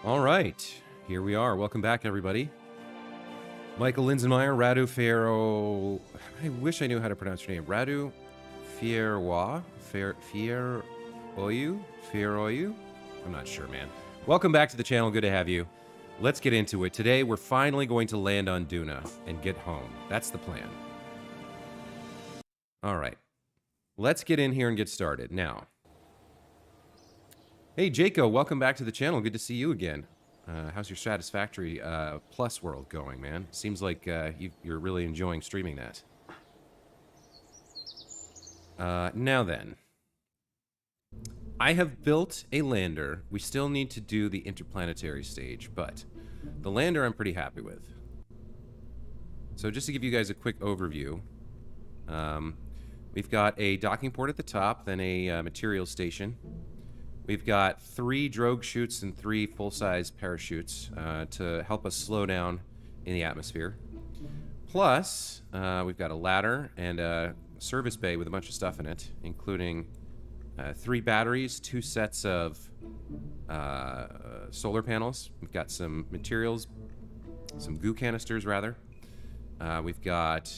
All right, here we are. Welcome back, everybody. Michael Linsenmeyer, Radu Fierro. I wish I knew how to pronounce your name. Radu Fierroy? Fierroyu? I'm not sure, man. Welcome back to the channel. Good to have you. Let's get into it. Today, we're finally going to land on Duna and get home. That's the plan. All right. Let's get in here and get started. Now, hey, Jaco, welcome back to the channel. Good to see you again. How's your Satisfactory Plus world going, man? Seems like you're really enjoying streaming that. Now then. I have built a lander. We still need to do the interplanetary stage, but the lander I'm pretty happy with. So just to give you guys a quick overview, we've got a docking port at the top, then a materials station. We've got 3 drogue chutes and 3 full-size parachutes to help us slow down in the atmosphere. Plus, we've got a ladder and a service bay with a bunch of stuff in it, including 3 batteries, 2 sets of solar panels. We've got some materials, some goo canisters, rather. We've got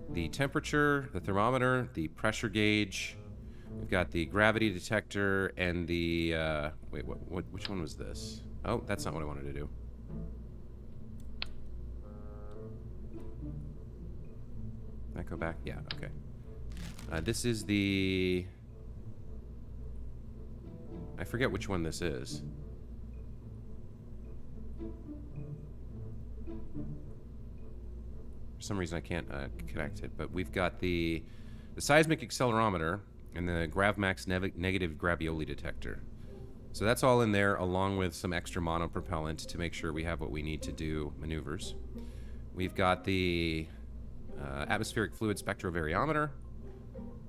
the temperature, the thermometer, the pressure gauge. We've got the gravity detector and the, wait, which one was this? Oh, that's not what I wanted to do. Can I go back? Yeah, okay. This is the... I forget which one this is. For some reason I can't connect it, but we've got the seismic accelerometer and the GravMax negative gravioli detector. So that's all in there, along with some extra monopropellant to make sure we have what we need to do maneuvers. We've got the atmospheric fluid spectrovariometer,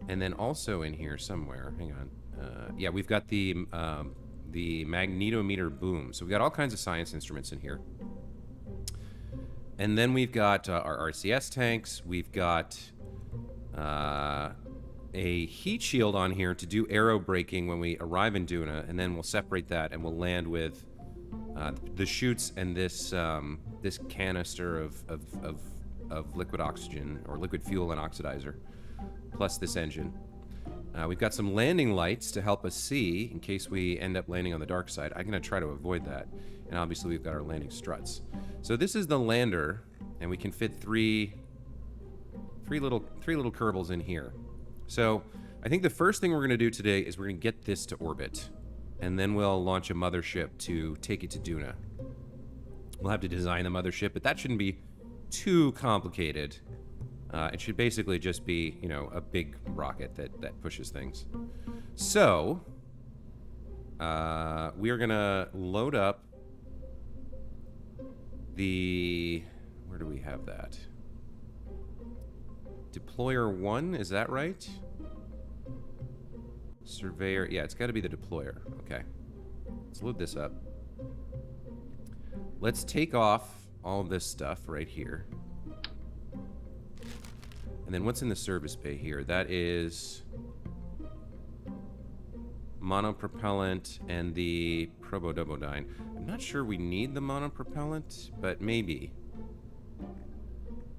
and then also in here somewhere, hang on, yeah, we've got the magnetometer boom. So we've got all kinds of science instruments in here. And then we've got our RCS tanks. We've got a heat shield on here to do aero braking when we arrive in Duna, and then we'll separate that and we'll land with the chutes and this this canister of liquid oxygen or liquid fuel and oxidizer, plus this engine. We've got some landing lights to help us see in case we end up landing on the dark side. I'm going to try to avoid that. And obviously we've got our landing struts. So this is the lander, and we can fit three little Kerbals in here. So I think the first thing we're going to do today is we're going to get this to orbit, and then we'll launch a mothership to take it to Duna. We'll have to design the mothership, but that shouldn't be too complicated. It should basically just be, you know, a big rocket that pushes things. So, we are going to load up the... Where do we have that? Deployer 1, is that right? Surveyor, yeah, it's got to be the deployer. Okay. Let's load this up. Let's take off all of this stuff right here. And then what's in the service bay here? That is monopropellant and the probodobodine. I'm not sure we need the monopropellant, but maybe.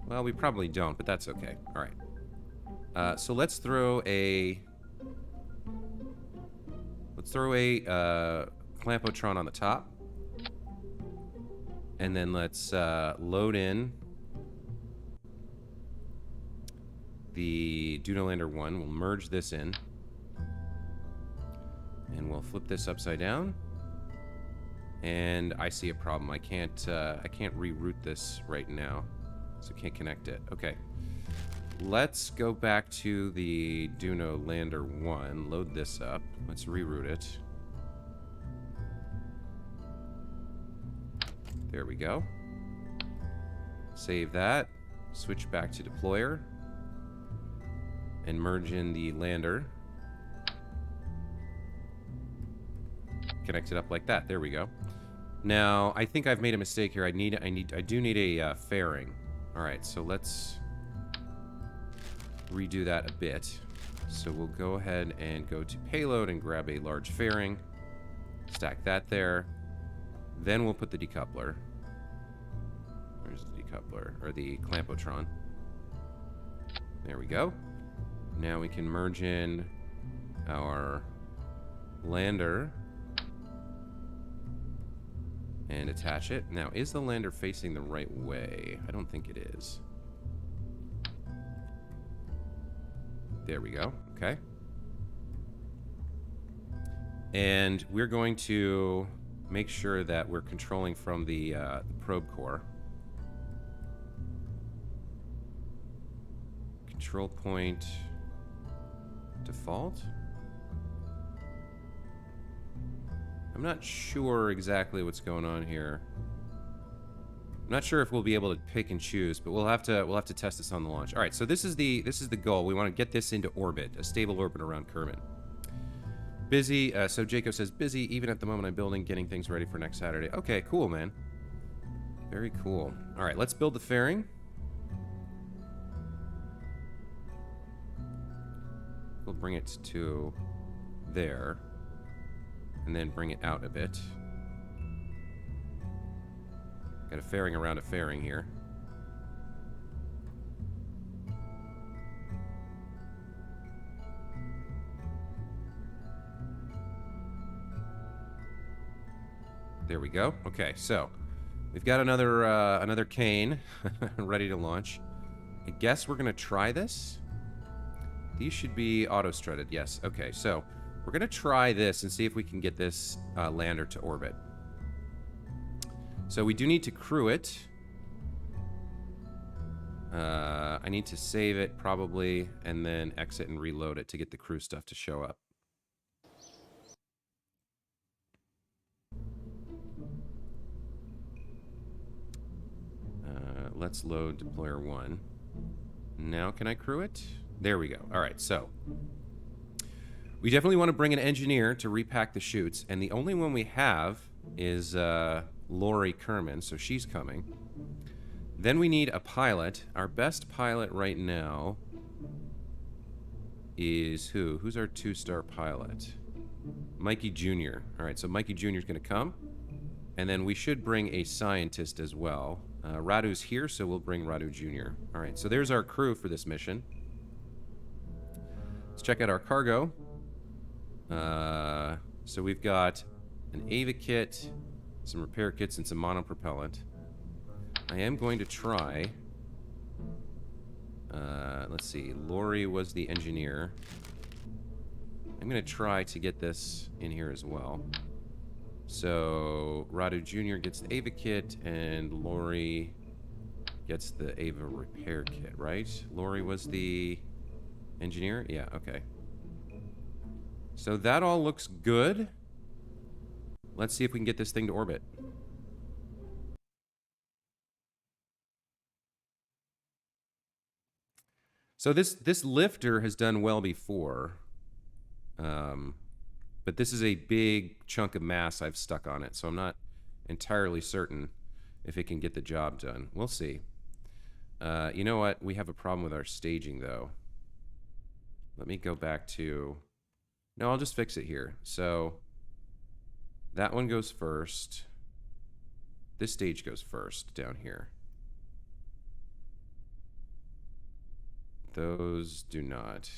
Well, we probably don't, but that's okay. All right. So let's throw a Clampotron on the top, and then let's load in the Duna Lander 1. We'll merge this in, and we'll flip this upside down. And I see a problem. I can't reroute this right now, so can't connect it. Okay, let's go back to the Duna Lander 1. Load this up. Let's reroute it. There we go. Save that. Switch back to deployer. And merge in the lander. Connect it up like that. There we go. Now, I think I've made a mistake here. I do need a fairing. All right, so let's redo that a bit. So we'll go ahead and go to payload and grab a large fairing. Stack that there. Then we'll put the decoupler. Where's the decoupler? Or the clampotron. There we go. Now we can merge in our lander and attach it. Now, is the lander facing the right way? I don't think it is. There we go. Okay. And we're going to make sure that we're controlling from the probe core. Control point default. I'm not sure exactly what's going on here. I'm not sure if we'll be able to pick and choose, but we'll have to test this on the launch. All right, so this is the goal. We want to get this into orbit, a stable orbit around Kerman. Busy. So Jacob says busy. Even at the moment, I'm building, getting things ready for next Saturday. Okay, cool, man. Very cool. All right, let's build the fairing. We'll bring it to there. And then bring it out a bit. Got a fairing around a fairing here. There we go. Okay, so we've got another cane ready to launch. I guess we're gonna try this. These should be auto-strutted. Yes. Okay, so we're going to try this and see if we can get this lander to orbit. So we do need to crew it. I need to save it probably and then exit and reload it to get the crew stuff to show up. Let's load deployer 1. Now can I crew it? There we go. All right, so we definitely want to bring an engineer to repack the chutes, and the only one we have is Lori Kerman, so she's coming. Then we need a pilot. Our best pilot right now is who? Who's our 2-star pilot? Mikey Jr. All right, so Mikey Jr. is going to come, and then we should bring a scientist as well. Radu's here, so we'll bring Radu Jr. All right, so there's our crew for this mission. Let's check out our cargo. So we've got an Ava kit, some repair kits, and some monopropellant. I am going to try... let's see. Lori was the engineer. I'm going to try to get this in here as well. So Radu Jr. gets the Ava kit, and Lori gets the Ava repair kit, right? Lori was the engineer? Yeah, okay. So that all looks good. Let's see if we can get this thing to orbit. So this lifter has done well before. But this is a big chunk of mass I've stuck on it, so I'm not entirely certain if it can get the job done. We'll see. You know what? We have a problem with our staging, though. Let me go back to... No, I'll just fix it here. So that one goes first. This stage goes first down here. Those do not.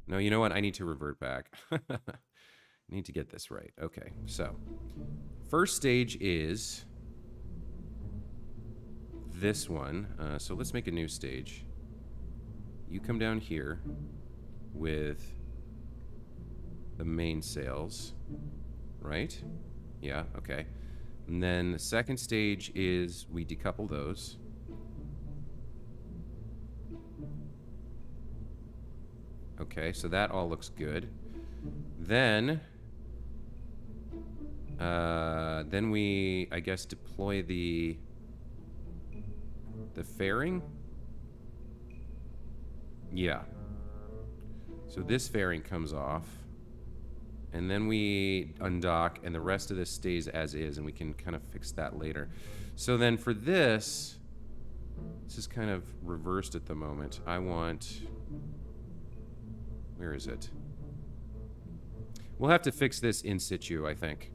No, you know what? I need to revert back. I need to get this right. Okay, so first stage is this one. So let's make a new stage. You come down here with the main sails, right? Yeah, okay. And then the second stage is we decouple those. Okay, so that all looks good. Then we, I guess, deploy the fairing? Yeah. So this fairing comes off. And then we undock, and the rest of this stays as is, and we can kind of fix that later. So then for this is kind of reversed at the moment. I want... Where is it? We'll have to fix this in situ, I think.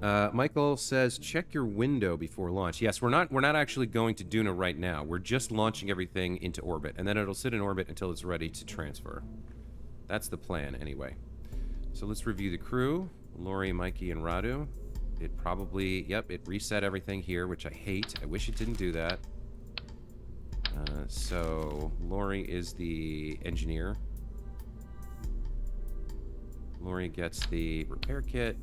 Michael says, check your window before launch. Yes, we're not actually going to Duna right now. We're just launching everything into orbit, and then it'll sit in orbit until it's ready to transfer. That's the plan, anyway. So let's review the crew. Lori, Mikey, and Radu. It probably, yep, it reset everything here, which I hate. I wish it didn't do that. So Lori is the engineer. Lori gets the repair kit.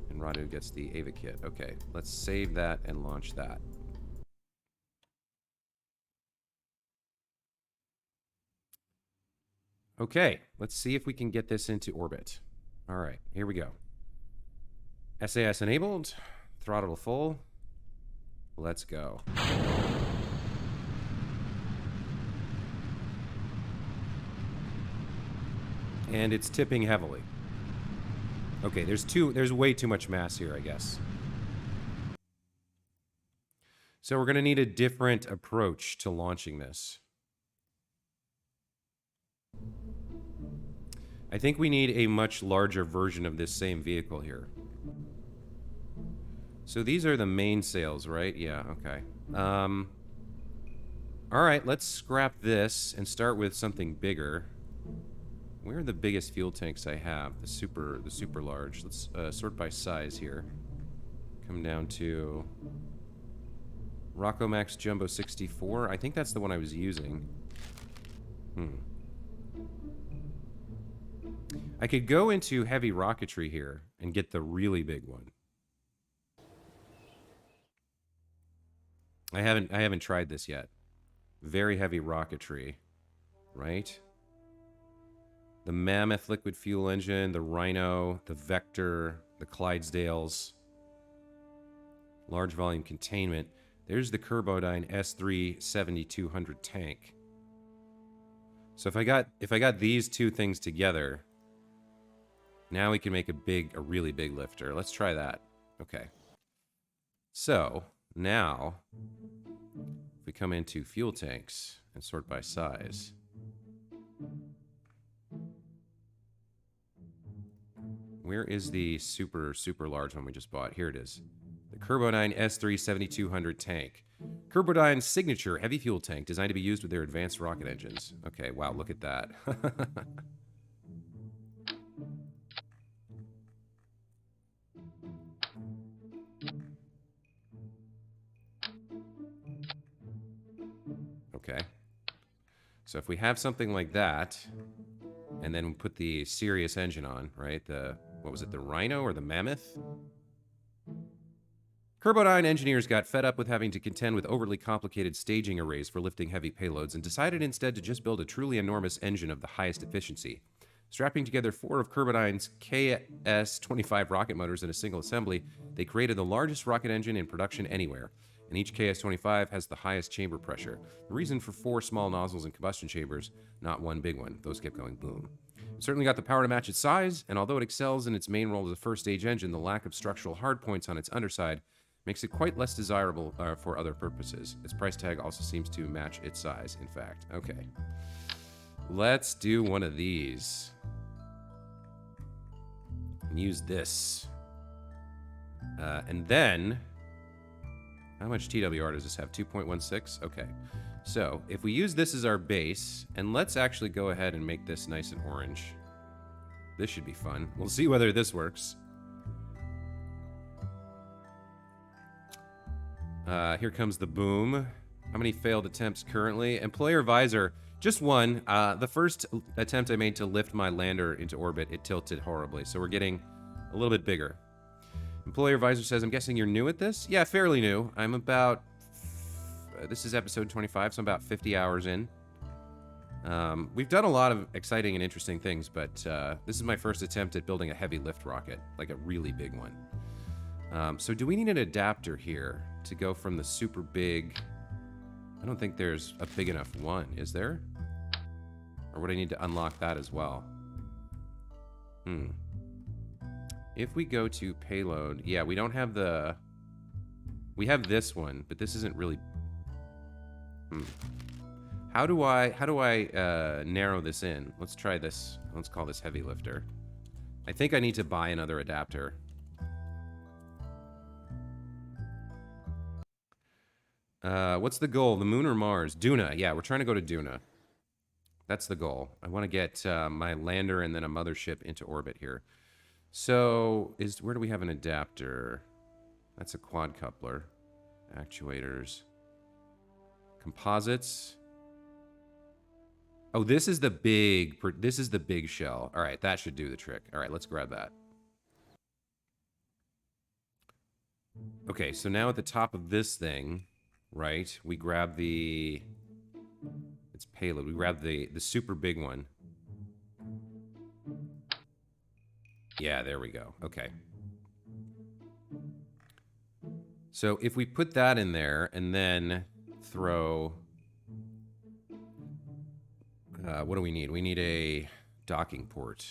And Radu gets the Ava kit. Okay, let's save that and launch that. Okay, let's see if we can get this into orbit. All right, here we go. SAS enabled, throttle full. Let's go. And it's tipping heavily. Okay, there's way too much mass here, I guess. So we're going to need a different approach to launching this. I think we need a much larger version of this same vehicle here. So these are the mainsails, right? Yeah, okay. All right, let's scrap this and start with something bigger. Where are the biggest fuel tanks I have? The super large. Let's sort by size here. Come down to Rocco Max Jumbo 64. I think that's the one I was using. I could go into heavy rocketry here and get the really big one. I haven't tried this yet. Very heavy rocketry, right? The Mammoth liquid fuel engine, the Rhino, the Vector, the Clydesdales. Large volume containment. There's the Kerbodyne S3 7200 tank. So if I got these two things together, now we can make a really big lifter. Let's try that. Okay. So now, if we come into fuel tanks and sort by size. Where is the super large one we just bought? Here it is. The Kerbodyne S3 7200 tank. Kerbodyne's signature heavy fuel tank designed to be used with their advanced rocket engines. Okay, wow, look at that. Okay. So if we have something like that, and then we put the Sirius engine on, right? What was it, the Rhino or the Mammoth? Kerbodyne engineers got fed up with having to contend with overly complicated staging arrays for lifting heavy payloads and decided instead to just build a truly enormous engine of the highest efficiency. Strapping together 4 of Kerbodyne's KS-25 rocket motors in a single assembly, they created the largest rocket engine in production anywhere, and each KS-25 has the highest chamber pressure. The reason for 4 small nozzles and combustion chambers, not one big one. Those kept going boom. It certainly got the power to match its size, and although it excels in its main role as a first-stage engine, the lack of structural hardpoints on its underside makes it quite less desirable for other purposes. Its price tag also seems to match its size, in fact. Okay. Let's do one of these. And use this. And then, how much TWR does this have? 2.16? Okay. So, if we use this as our base, and let's actually go ahead and make this nice and orange. This should be fun. We'll see whether this works. Here comes the boom. How many failed attempts currently? Employer visor, just one. The first attempt I made to lift my lander into orbit, it tilted horribly. So we're getting a little bit bigger. Employer visor says, I'm guessing you're new at this? Yeah, fairly new. I'm about, this is episode 25, so I'm about 50 hours in. We've done a lot of exciting and interesting things, but this is my first attempt at building a heavy lift rocket, like a really big one. So do we need an adapter here to go from the super big? I don't think there's a big enough one, is there? Or would I need to unlock that as well? If we go to payload, yeah, we don't have the... We have this one, but this isn't really... How do I narrow this in? Let's try this. Let's call this heavy lifter. I think I need to buy another adapter. What's the goal? The moon or Mars? Duna. Yeah, we're trying to go to Duna. That's the goal. I want to get my lander and then a mothership into orbit here. So, where do we have an adapter? That's a quadcoupler. Actuators. Composites. Oh, this is the big shell. All right, that should do the trick. All right, let's grab that. Okay, so now at the top of this thing, right, we grab it's payload. We grab the super big one. Yeah, there we go. Okay. So if we put that in there and then throw... what do we need? We need a docking port.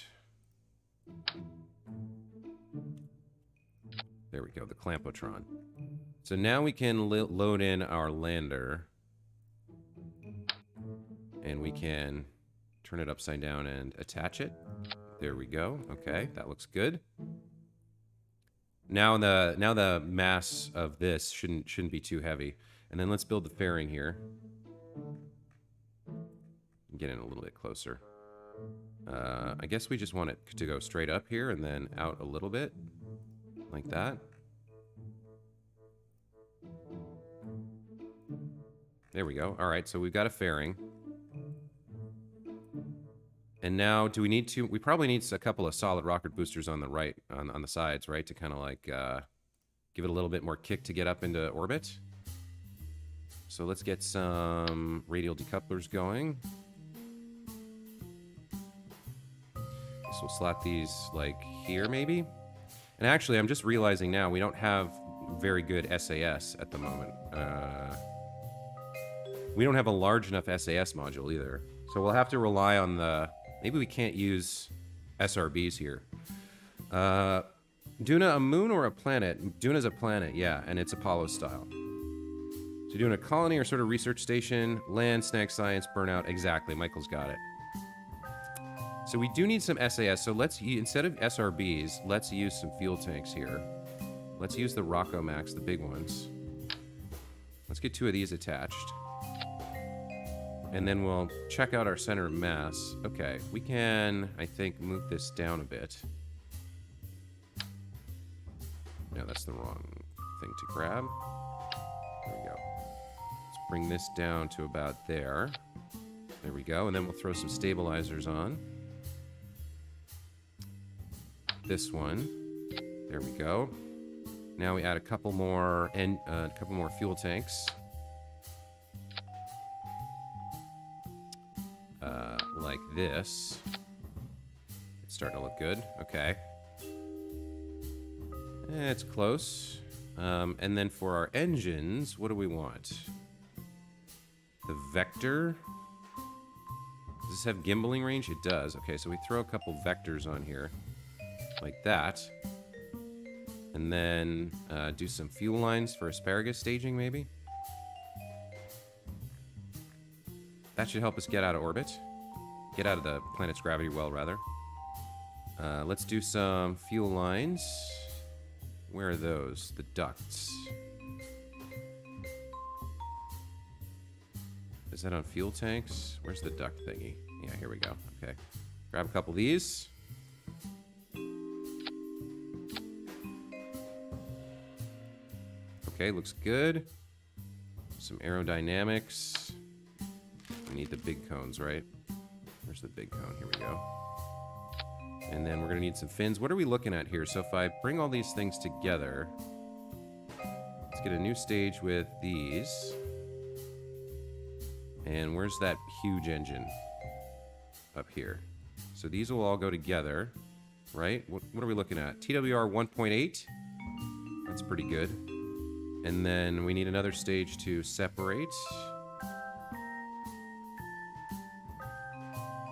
There we go, the Clampotron. So now we can load in our lander. And we can turn it upside down and attach it. There we go. Okay, that looks good. Now the mass of this shouldn't be too heavy. And then let's build the fairing here. Get in a little bit closer. I guess we just want it to go straight up here and then out a little bit. Like that. There we go. All right, so we've got a fairing. And now, do we need to... We probably need a couple of solid rocket boosters on the right, on the sides, right? To kind of like give it a little bit more kick to get up into orbit. So let's get some radial decouplers going. So we'll slap these like here maybe. And actually, I'm just realizing now we don't have very good SAS at the moment. We don't have a large enough SAS module either. So we'll have to rely on the... Maybe we can't use SRBs here. Duna, a moon or a planet? Duna's a planet, yeah, and it's Apollo style. So doing a colony or sort of research station, land, snack science, burnout. Exactly, Michael's got it. So we do need some SAS. So let's, instead of SRBs, let's use some fuel tanks here. Let's use the Rocco Max, the big ones. Let's get 2 of these attached. And then we'll check out our center of mass. Okay, we can, I think, move this down a bit. No, that's the wrong thing to grab. There we go. Let's bring this down to about there. There we go, and then we'll throw some stabilizers on. This one. There we go. Now we add a couple more fuel tanks. Like this. It's starting to look good. Okay. It's close. And then for our engines, what do we want? The Vector. Does this have gimbaling range? It does. Okay, so we throw a couple vectors on here. Like that. And then do some fuel lines for asparagus staging, maybe? That should help us get out of orbit. Get out of the planet's gravity well, rather. Let's do some fuel lines. Where are those? The ducts. Is that on fuel tanks? Where's the duct thingy? Yeah, here we go. Okay. Grab a couple of these. Okay, looks good. Some aerodynamics. We need the big cones, right? Where's the big cone? Here we go. And then we're going to need some fins. What are we looking at here? So if I bring all these things together, let's get a new stage with these. And where's that huge engine? Up here. So these will all go together, right? What are we looking at? TWR 1.8. That's pretty good. And then we need another stage to separate.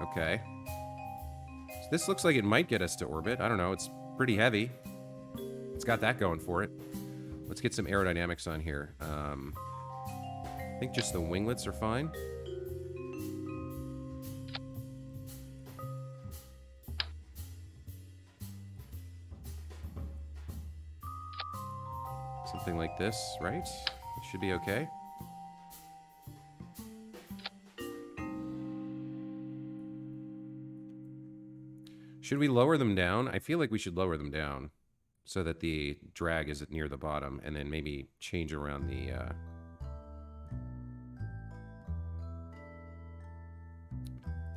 Okay. So this looks like it might get us to orbit. I don't know. It's pretty heavy. It's got that going for it. Let's get some aerodynamics on here. I think just the winglets are fine. Something like this, right? It should be okay. Should we lower them down? I feel like we should lower them down so that the drag is near the bottom, and then maybe change around the...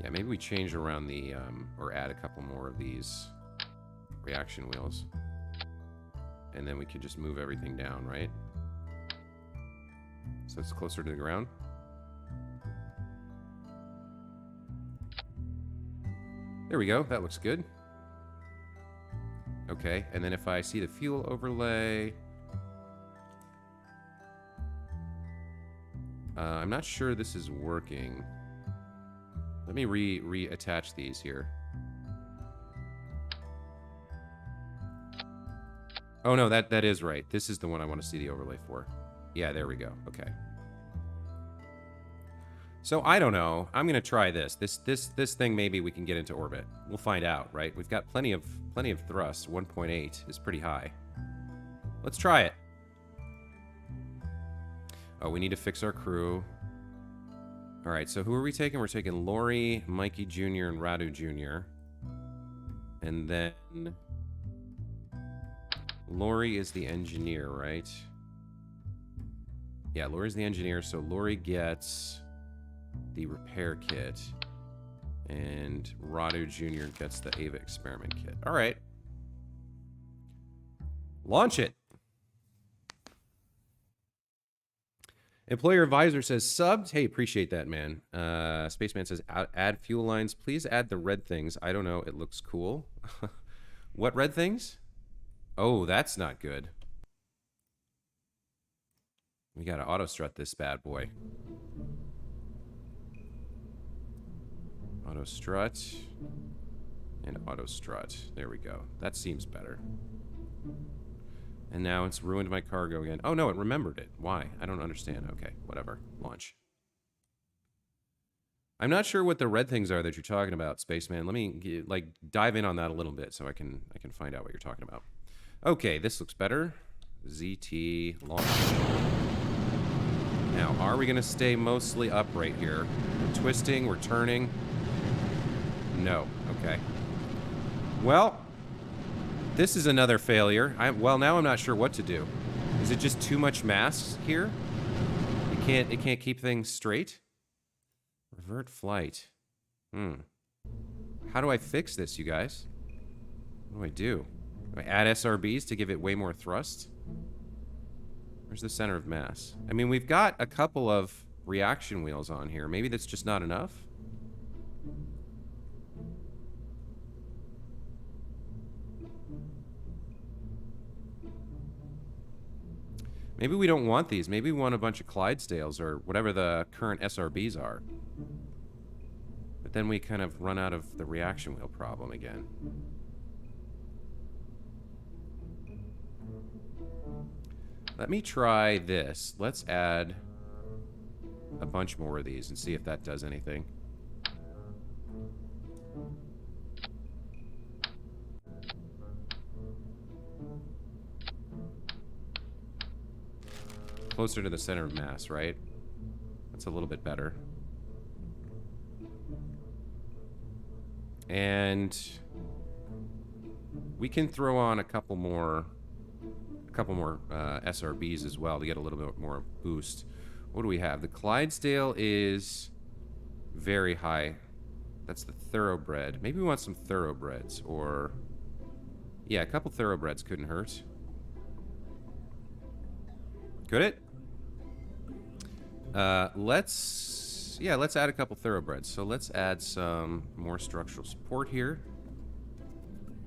Yeah, maybe we change around the... or add a couple more of these reaction wheels. And then we can just move everything down, right? So it's closer to the ground. There we go. That looks good. Okay, and then if I see the fuel overlay... I'm not sure this is working. Let me reattach these here. Oh no, that is right. This is the one I want to see the overlay for. Yeah, there we go. Okay. So I don't know. I'm gonna try this. This thing maybe we can get into orbit. We'll find out, right? We've got plenty of thrust. 1.8 is pretty high. Let's try it. Oh, we need to fix our crew. All right. So who are we taking? We're taking Lori, Mikey Jr., and Radu Jr. And then Lori is the engineer, right? Yeah, Lori's the engineer. So Lori gets the repair kit, and Radu Jr. gets the Ava experiment kit. All right. Launch it. Employer advisor says subbed. Hey, appreciate that, man. Spaceman says add fuel lines. Please add the red things. I don't know. It looks cool. What red things? Oh, that's not good. We got to auto strut this bad boy. Auto strut and auto strut. There we go. That seems better. And now it's ruined my cargo again. Oh no, it remembered it. Why? I don't understand. Okay, whatever. Launch. I'm not sure what the red things are that you're talking about, Spaceman. Let me like dive in on that a little bit so I can find out what you're talking about. Okay, this looks better. ZT launch. Now, are we going to stay mostly upright here? We're twisting, we're turning. No. Okay. Well, this is another failure. Well, now I'm not sure what to do. Is it just too much mass here? It can't keep things straight? Revert flight. How do I fix this, you guys? What do I do? Do I add SRBs to give it way more thrust? Where's the center of mass? I mean, we've got a couple of reaction wheels on here. Maybe that's just not enough? Maybe we don't want these. Maybe we want a bunch of Clydesdales or whatever the current SRBs are. But then we kind of run out of the reaction wheel problem again. Let me try this. Let's add a bunch more of these and see if that does anything. Closer to the center of mass, right? That's a little bit better. And we can throw on a couple more SRBs as well to get a little bit more boost. What do we have? The Clydesdale is very high. That's the thoroughbred. Maybe we want some thoroughbreds, or yeah, a couple thoroughbreds couldn't hurt. Could it? Let's add a couple thoroughbreds. So let's add some more structural support here.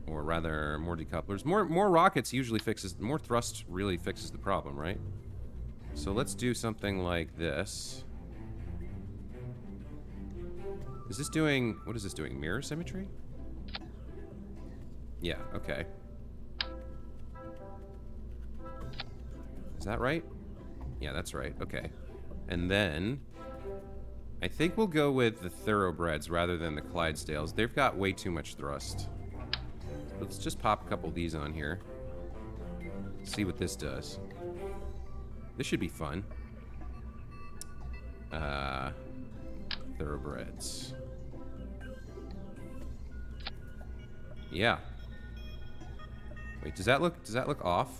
Or rather, more decouplers. More rockets usually fixes... More thrust really fixes the problem, right? So let's do something like this. Is this doing... What is this doing? Mirror symmetry? Yeah, okay. Is that right? Yeah, that's right. Okay. And then... I think we'll go with the thoroughbreds rather than the Clydesdales. They've got way too much thrust. Let's just pop a couple of these on here. See what this does. This should be fun. Thoroughbreds. Yeah. Wait, does that look off?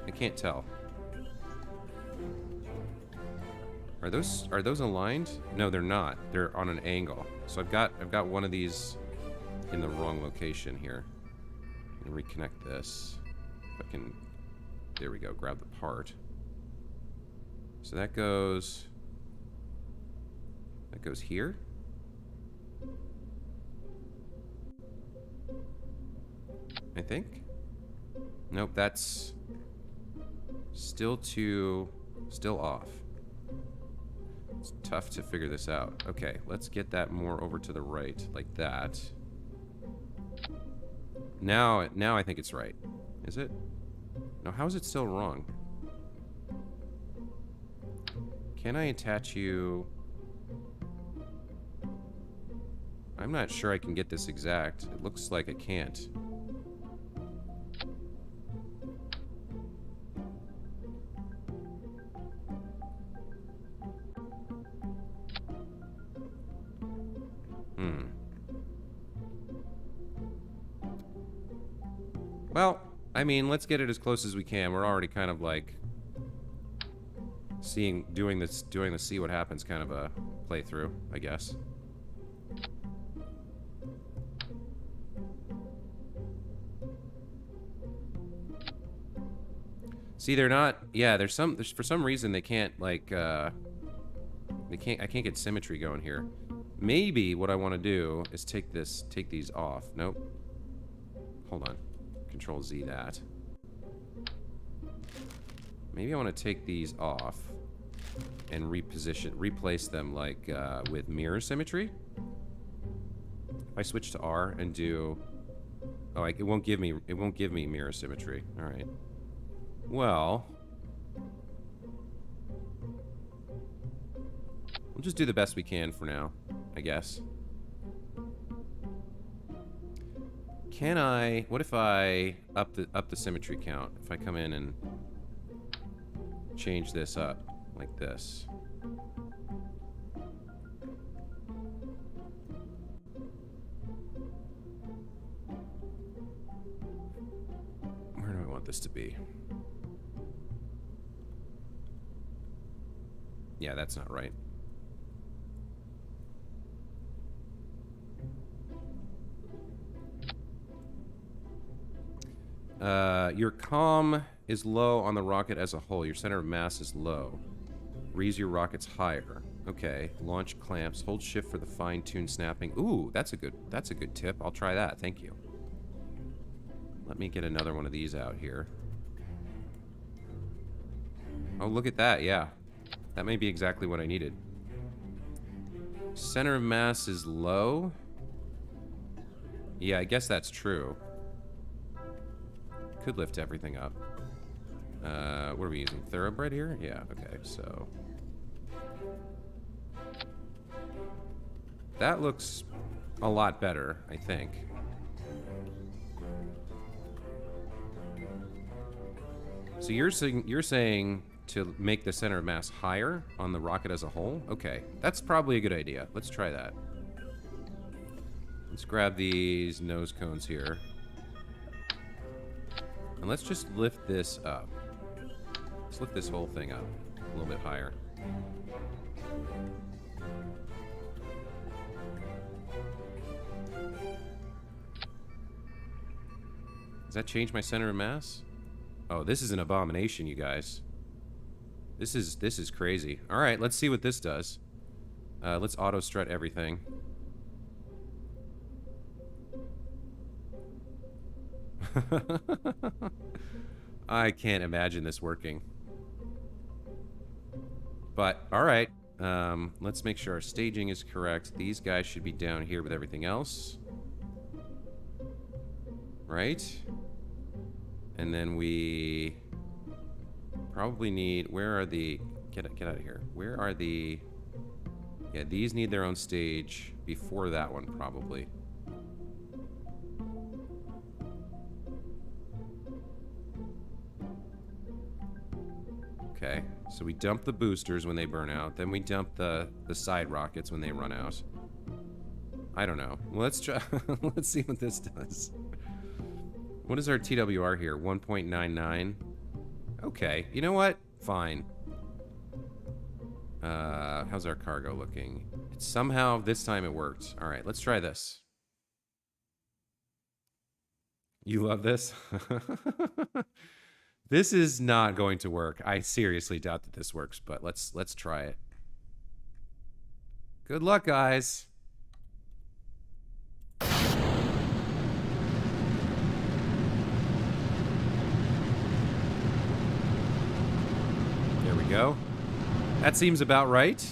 I can't tell. Are those aligned? No, they're not. They're on an angle. So I've got one of these in the wrong location here. I'm gonna reconnect this. If I can, there we go, grab the part. So that goes here. I think. Nope, that's still off. It's tough to figure this out. Okay, let's get that more over to the right, like that. Now I think it's right. Is it? No, how is it still wrong? Can I attach you? I'm not sure I can get this exact. It looks like I can't. Well, I mean, let's get it as close as we can. We're already kind of like doing the see what happens kind of a playthrough, I guess. See, they're not. Yeah, there's for some reason they can't like. I can't get symmetry going here. Maybe what I want to do is take these off. Nope. Hold on. Control Z that. Maybe I want to take these off and replace them like with mirror symmetry. If I switch to R and do, oh, it won't give me mirror symmetry. All right. Well, we'll just do the best we can for now, I guess. Can I? What if I up the symmetry count? If I come in and change this up like this. Where do I want this to be? Yeah, that's not right. Your comm is low on the rocket as a whole. Your center of mass is low. Raise your rockets higher. Okay. Launch clamps. Hold shift for the fine-tuned snapping. Ooh, that's a good tip. I'll try that. Thank you. Let me get another one of these out here. Oh, look at that. Yeah. That may be exactly what I needed. Center of mass is low. Yeah, I guess that's true. Could lift everything up. What are we using? Thoroughbred here? Yeah, okay, so. That looks a lot better, I think. So you're saying to make the center of mass higher on the rocket as a whole? Okay, that's probably a good idea. Let's try that. Let's grab these nose cones here. And let's just lift this up. Let's lift this whole thing up a little bit higher. Does that change my center of mass? Oh, this is an abomination, you guys. This is crazy. All right, let's see what this does. Let's auto strut everything. I can't imagine this working. But, alright. Let's make sure our staging is correct. These guys should be down here with everything else. Right? And then we probably need... Where are the... Get out of here. Where are the... Yeah, these need their own stage before that one, probably. Okay, so we dump the boosters when they burn out, then we dump the side rockets when they run out. I don't know. Let's try. Let's see what this does. What is our TWR here? 1.99. Okay. You know what? Fine. How's our cargo looking? Somehow, this time it worked. All right, let's try this. You love this? This is not going to work. I seriously doubt that this works, but let's try it. Good luck, guys. There we go. That seems about right.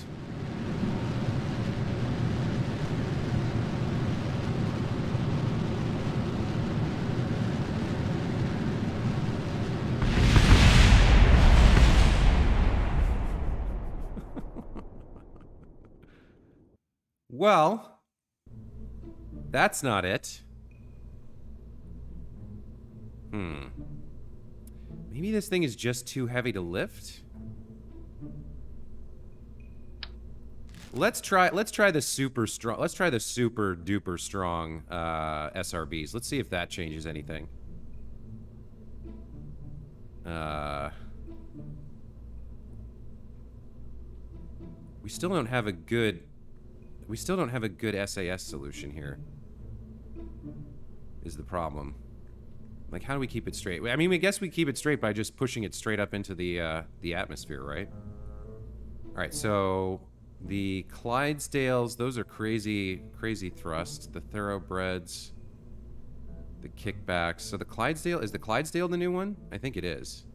Well, that's not it. Maybe this thing is just too heavy to lift? Let's try the super strong. Let's try the super duper strong SRBs. Let's see if that changes anything. We still don't have a good SAS solution here. Is the problem. Like, how do we keep it straight? I mean, I guess we keep it straight by just pushing it straight up into the atmosphere, right? All right, so the Clydesdales, those are crazy thrusts. The Thoroughbreds, the kickbacks. So the Clydesdale, is the Clydesdale the new one? I think it is.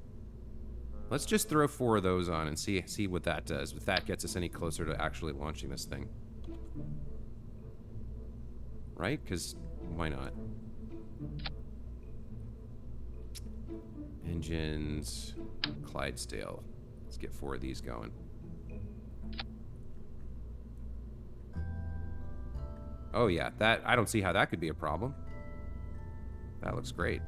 Let's just throw 4 of those on and see what that does. If that gets us any closer to actually launching this thing. Right? Because why not? Engines, Clydesdale. Let's get 4 of these going. Oh yeah, that, I don't see how that could be a problem. That looks great.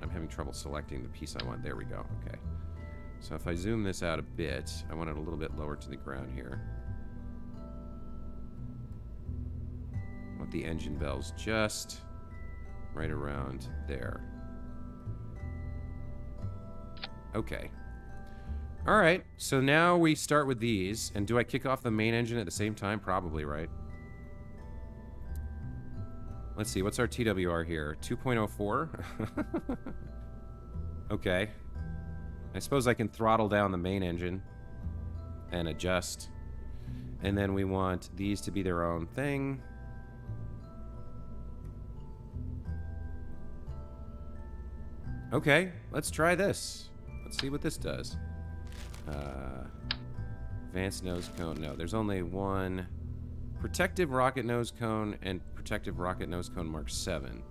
I'm having trouble selecting the piece I want. There we go, okay. So if I zoom this out a bit, I want it a little bit lower to the ground here. I want the engine bells just right around there. Okay. Alright, so now we start with these. And do I kick off the main engine at the same time? Probably, right? Let's see, what's our TWR here? 2.04? Okay. I suppose I can throttle down the main engine and adjust. And then we want these to be their own thing. Okay, let's try this. Let's see what this does. Advanced nose cone. No, there's only one. Protective rocket nose cone and protective rocket nose cone Mark 7.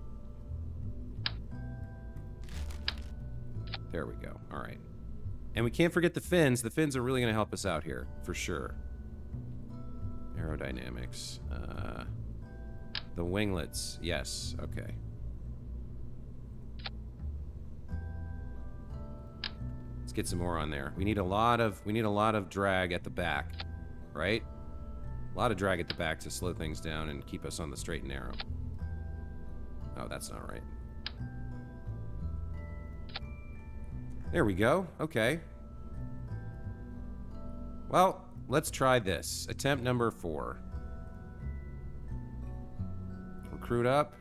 There we go. All right. And we can't forget the fins. The fins are really going to help us out here, for sure. Aerodynamics. The winglets. Yes. Okay. Let's get some more on there. We need a lot of drag at the back, right? A lot of drag at the back to slow things down and keep us on the straight and narrow. Oh, that's not right. There we go. Okay. Well, let's try this. Attempt number 4. Recruit up.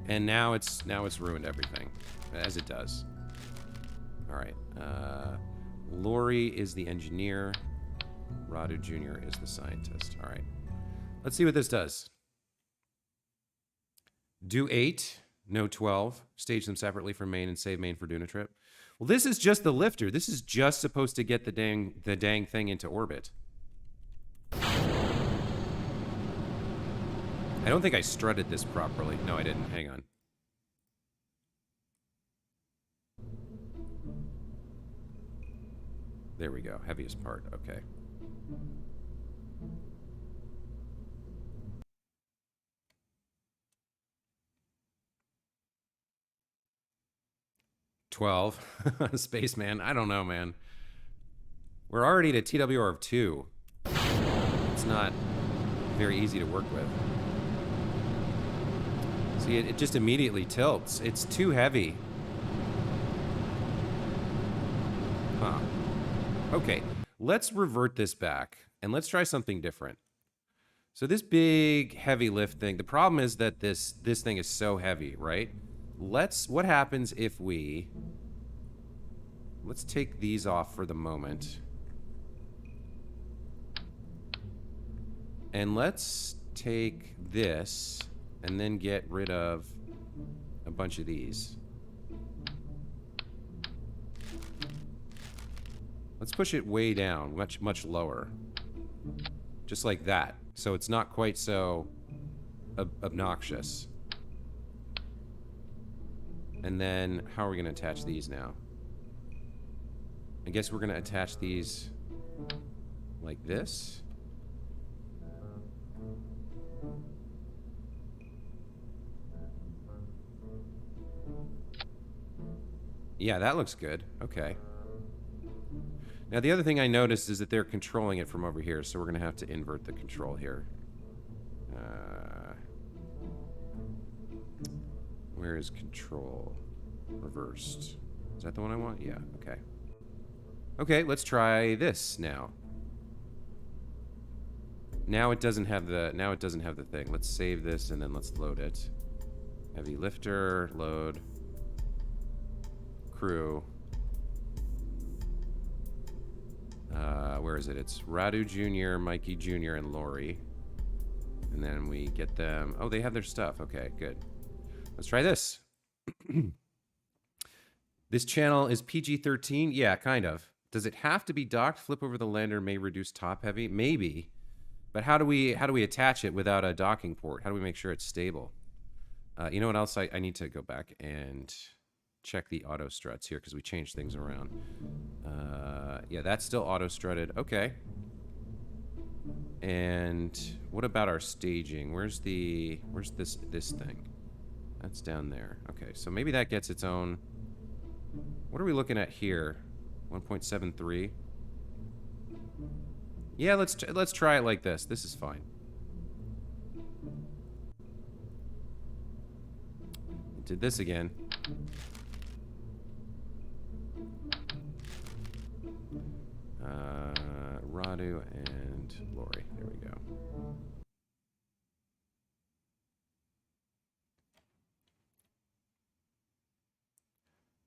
And now it's ruined everything, as it does. All right. Lori is the engineer. Radu Jr. is the scientist. All right. Let's see what this does. Do 8, no 12. Stage them separately for main and save main for Duna trip. Well, this is just the lifter. This is just supposed to get the dang thing into orbit. I don't think I strutted this properly. No, I didn't. Hang on. There we go. Heaviest part. Okay. Spaceman. I don't know, man. We're already at a TWR of 2. It's not very easy to work with. See, it just immediately tilts. It's too heavy. Huh. Okay, let's revert this back, and let's try something different. So this big, heavy lift thing, the problem is that this thing is so heavy, right? What happens if let's take these off for the moment. And let's take this and then get rid of a bunch of these. Let's push it way down, much lower. Just like that. So it's not quite so obnoxious. And then, how are we going to attach these now? I guess we're going to attach these like this. Yeah, that looks good. Okay. Now, the other thing I noticed is that they're controlling it from over here, so we're going to have to invert the control here. Where is control? Reversed. Is that the one I want? Yeah, okay. Okay, let's try this now. Now it doesn't have the thing. Let's save this and then let's load it. Heavy lifter, load. Crew. Where is it? It's Radu Jr., Mikey Jr., and Lori. And then we get them. Oh, they have their stuff. Okay, good. Let's try this. This channel is PG-13? Yeah, kind of. Does it have to be docked? Flip over the lander may reduce top heavy? Maybe. But how do we attach it without a docking port? How do we make sure it's stable? You know what else? I need to go back and check the auto struts here because we changed things around. Yeah, that's still auto strutted. Okay. And what about our staging? Where's this thing? That's down there. Okay, so maybe that gets its own. What are we looking at here? 1.73. Yeah, let's try it like this. This is fine. Did this again. Radu and Lori. There we go.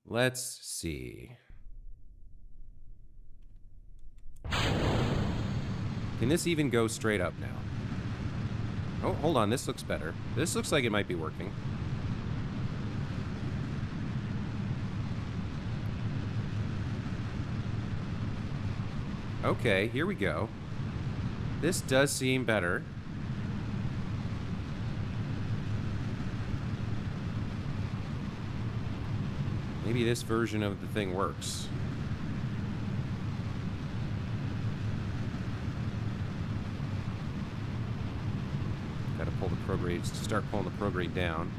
Let's see. Can this even go straight up now? Oh, hold on. This looks better. This looks like it might be working. Okay, here we go. This does seem better. Maybe this version of the thing works. Gotta pull the prograde, start pulling the prograde down.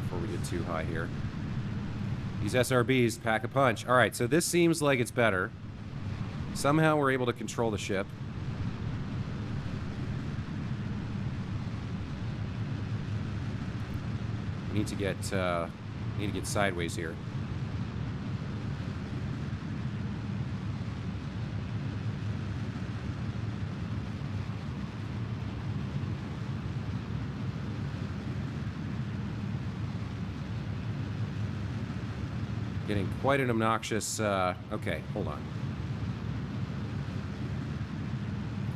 Before we get too high here. These SRBs pack a punch. Alright, so this seems like it's better. Somehow we're able to control the ship. We need to get sideways here. Getting quite an obnoxious, okay, hold on.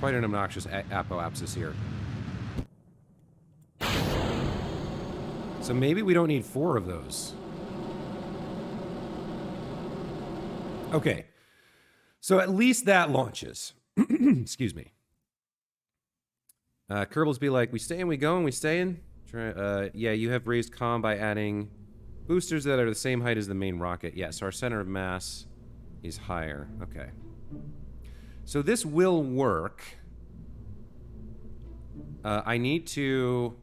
Quite an obnoxious apoapsis here. So maybe we don't need 4 of those. Okay. So at least that launches. Excuse me. Kerbals be like, we staying, we going, we staying? Yeah, you have raised comm by adding boosters that are the same height as the main rocket. Yes, our center of mass is higher. Okay. So this will work. I need to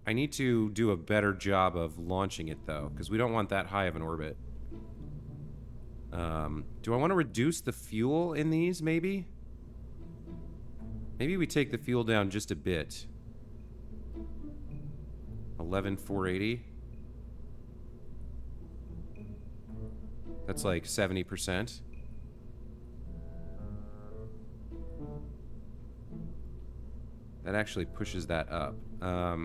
do a better job of launching it though, because we don't want that high of an orbit. Do I want to reduce the fuel in these, maybe? Maybe we take the fuel down just a bit. 11,480. That's like 70%. That actually pushes that up. I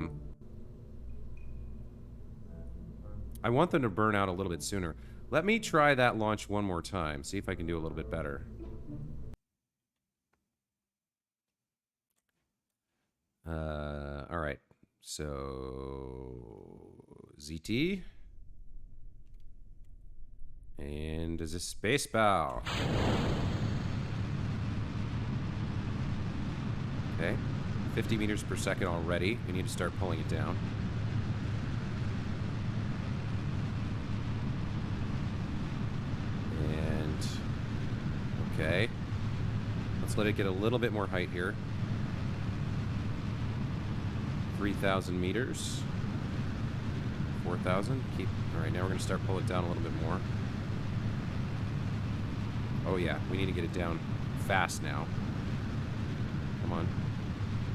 want them to burn out a little bit sooner. Let me try that launch one more time. See if I can do a little bit better. All right. So ZT. And is a space bow. Okay. 50 meters per second already. We need to start pulling it down. And okay. Let's let it get a little bit more height here. 3,000 meters. 4,000. Keep. All right, now we're going to start pulling it down a little bit more. Oh yeah, we need to get it down fast now. Come on.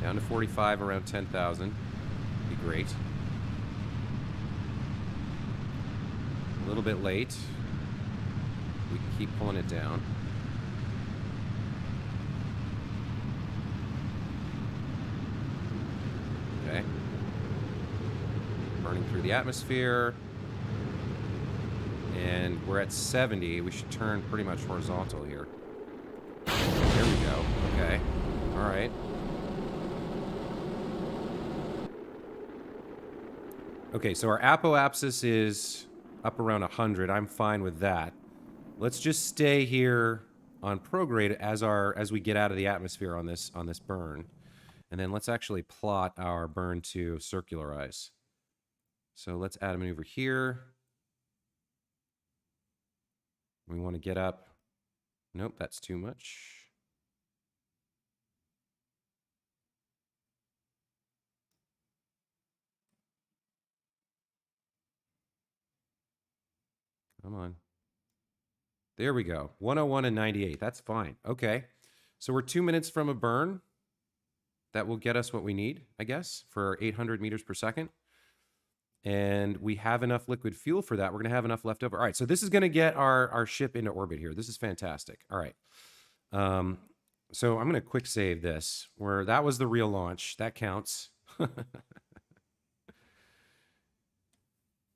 Down to 45, around 10,000. Be great. A little bit late. We can keep pulling it down. Okay. Burning through the atmosphere. And we're at 70. We should turn pretty much horizontal here. There we go. Okay. All right. Okay, so our apoapsis is up around 100. I'm fine with that. Let's just stay here on prograde as we get out of the atmosphere on this burn. And then let's actually plot our burn to circularize. So let's add a maneuver here. We want to get up. Nope, that's too much. Come on. There we go. 101 and 98. That's fine. Okay. So we're 2 minutes from a burn. That will get us what we need, I guess, for 800 meters per second. And we have enough liquid fuel for that. We're going to have enough left over. All right, so this is going to get our ship into orbit here. This is fantastic. All right. So I'm going to quick save this, where that was the real launch. That counts.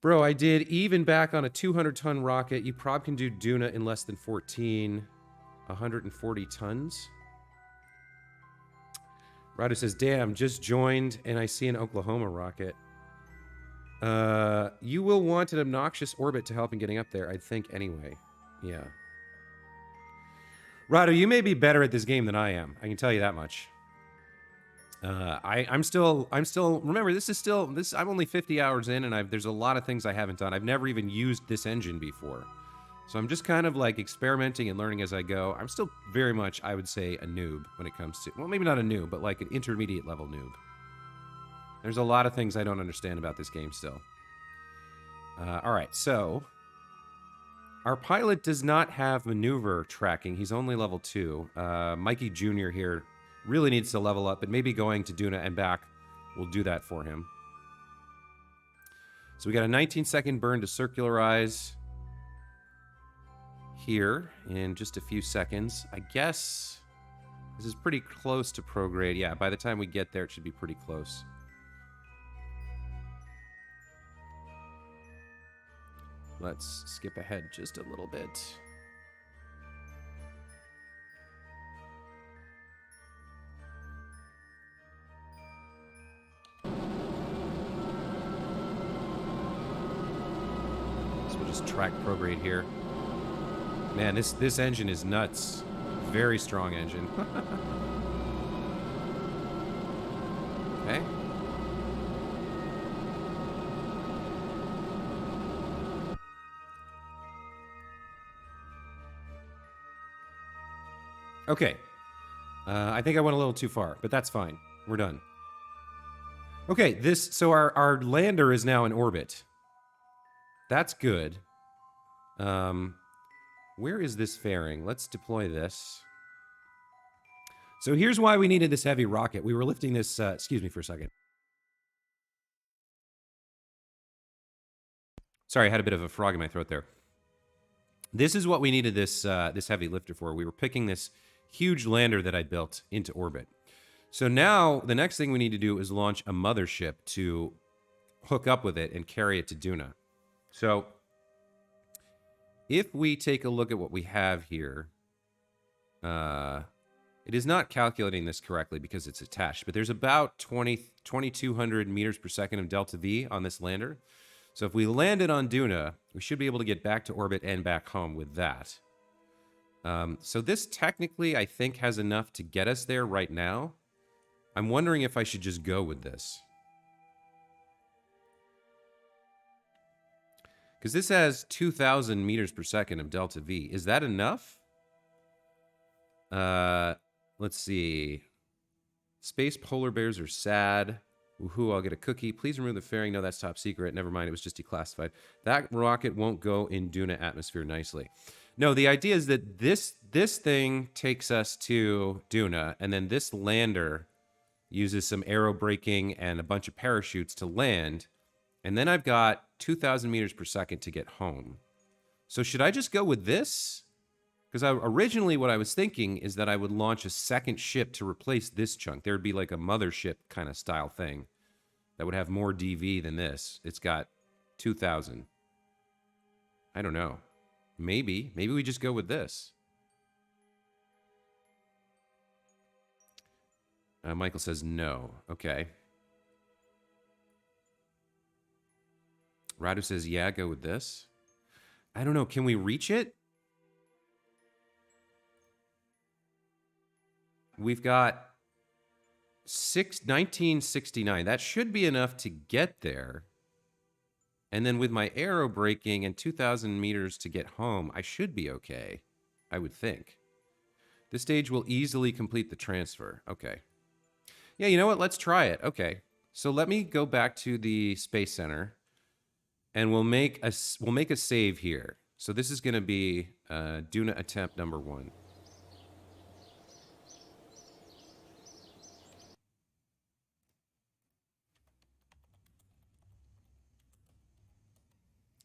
Bro, I did even back on a 200-ton rocket. You probably can do Duna in less than 14. 140 tons. Ryder says, damn, just joined and I see an Oklahoma rocket. You will want an obnoxious orbit to help in getting up there, I think, anyway. Yeah. Ryder, you may be better at this game than I am. I can tell you that much. I'm still, remember, I'm only 50 hours in and there's a lot of things I haven't done. I've never even used this engine before. So I'm just kind of like experimenting and learning as I go. I'm still very much, I would say, a noob when it comes to, well, maybe not a noob, but like an intermediate level noob. There's a lot of things I don't understand about this game still. All right, so our pilot does not have maneuver tracking. He's only level 2. Mikey Jr. here really needs to level up, but maybe going to Duna and back will do that for him. So we got a 19-second burn to circularize here in just a few seconds. I guess this is pretty close to prograde. Yeah, by the time we get there, it should be pretty close. Let's skip ahead just a little bit. So we'll just track prograde here. Man, this engine is nuts. Very strong engine. Okay. Okay. I think I went a little too far, but that's fine. We're done. Okay, so our lander is now in orbit. That's good. Where is this fairing? Let's deploy this. So here's why we needed this heavy rocket. We were lifting this, excuse me for a second. Sorry, I had a bit of a frog in my throat there. This is what we needed this this heavy lifter for. We were picking this huge lander that I built into orbit. So now the next thing we need to do is launch a mothership to hook up with it and carry it to Duna. So if we take a look at what we have here, it is not calculating this correctly because it's attached, but there's about 2,200 meters per second of delta V on this lander. So if we land it on Duna, we should be able to get back to orbit and back home with that. So this technically, I think, has enough to get us there right now. I'm wondering if I should just go with this. Because this has 2,000 meters per second of delta V. Is that enough? Let's see. Space polar bears are sad. Woohoo, I'll get a cookie. Please remove the fairing. No, that's top secret. Never mind, it was just declassified. That rocket won't go in Duna atmosphere nicely. No, the idea is that this thing takes us to Duna, and then this lander uses some aero braking and a bunch of parachutes to land, and then I've got 2,000 meters per second to get home. So should I just go with this? Because originally what I was thinking is that I would launch a second ship to replace this chunk. There would be like a mothership kind of style thing that would have more DV than this. It's got 2,000. I don't know. Maybe we just go with this. Michael says no. Okay. Radu says, yeah, go with this. I don't know. Can we reach it? We've got 1969. That should be enough to get there. And then with my aero braking and 2,000 meters to get home, I should be okay, I would think. This stage will easily complete the transfer. Okay. Yeah, you know what? Let's try it. Okay. So let me go back to the Space Center, and we'll make a save here. So this is going to be Duna attempt number 1.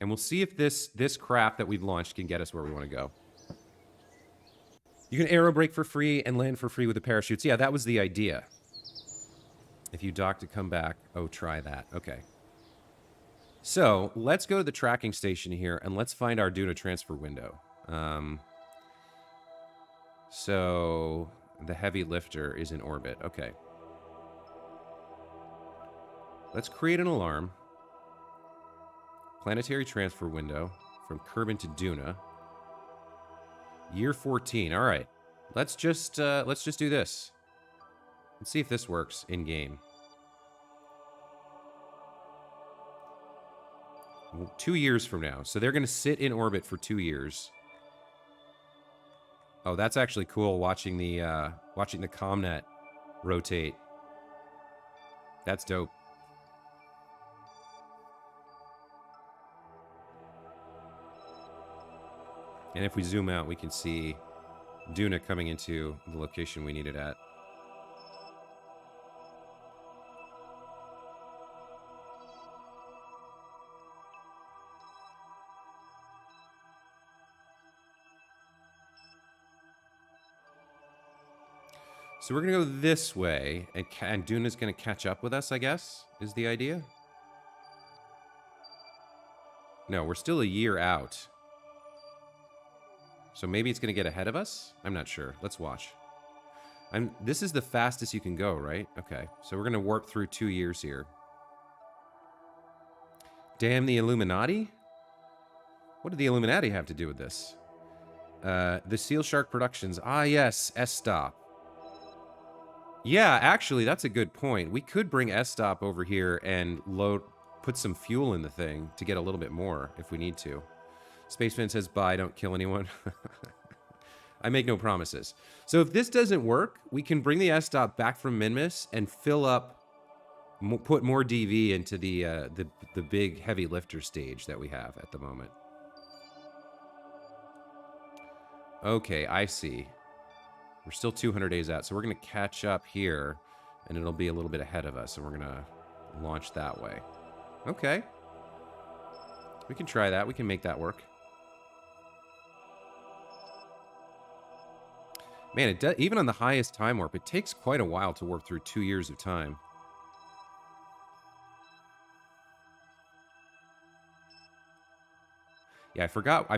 And we'll see if this craft that we've launched can get us where we want to go. You can aero brake for free and land for free with the parachutes. Yeah, that was the idea. If you dock to come back, oh, try that. Okay. So let's go to the tracking station here and let's find our Duna transfer window. So the heavy lifter is in orbit. Okay. Let's create an alarm. Planetary transfer window from Kerbin to Duna. Year 14. All right. Let's just do this. Let's see if this works in game. 2 years from now. So they're going to sit in orbit for 2 years. Oh, that's actually cool watching the ComNet rotate. That's dope. And if we zoom out, we can see Duna coming into the location we need it at. So we're going to go this way, and Duna's going to catch up with us, I guess, is the idea? No, we're still a year out. So maybe it's going to get ahead of us? I'm not sure. Let's watch. This is the fastest you can go, right? Okay, so we're going to warp through 2 years here. Damn the Illuminati? What did the Illuminati have to do with this? The Seal Shark Productions. Ah, yes, S-Stop. Yeah, actually, that's a good point. We could bring S-Stop over here and put some fuel in the thing to get a little bit more if we need to. Spaceman says, bye, don't kill anyone. I make no promises. So if this doesn't work, we can bring the S-Stop back from Minmus and fill up, put more DV into the big heavy lifter stage that we have at the moment. Okay, I see. We're still 200 days out, so we're going to catch up here, and it'll be a little bit ahead of us, and we're going to launch that way. Okay. We can try that. We can make that work. Man, it does, even on the highest time warp, it takes quite a while to warp through 2 years of time. Yeah, I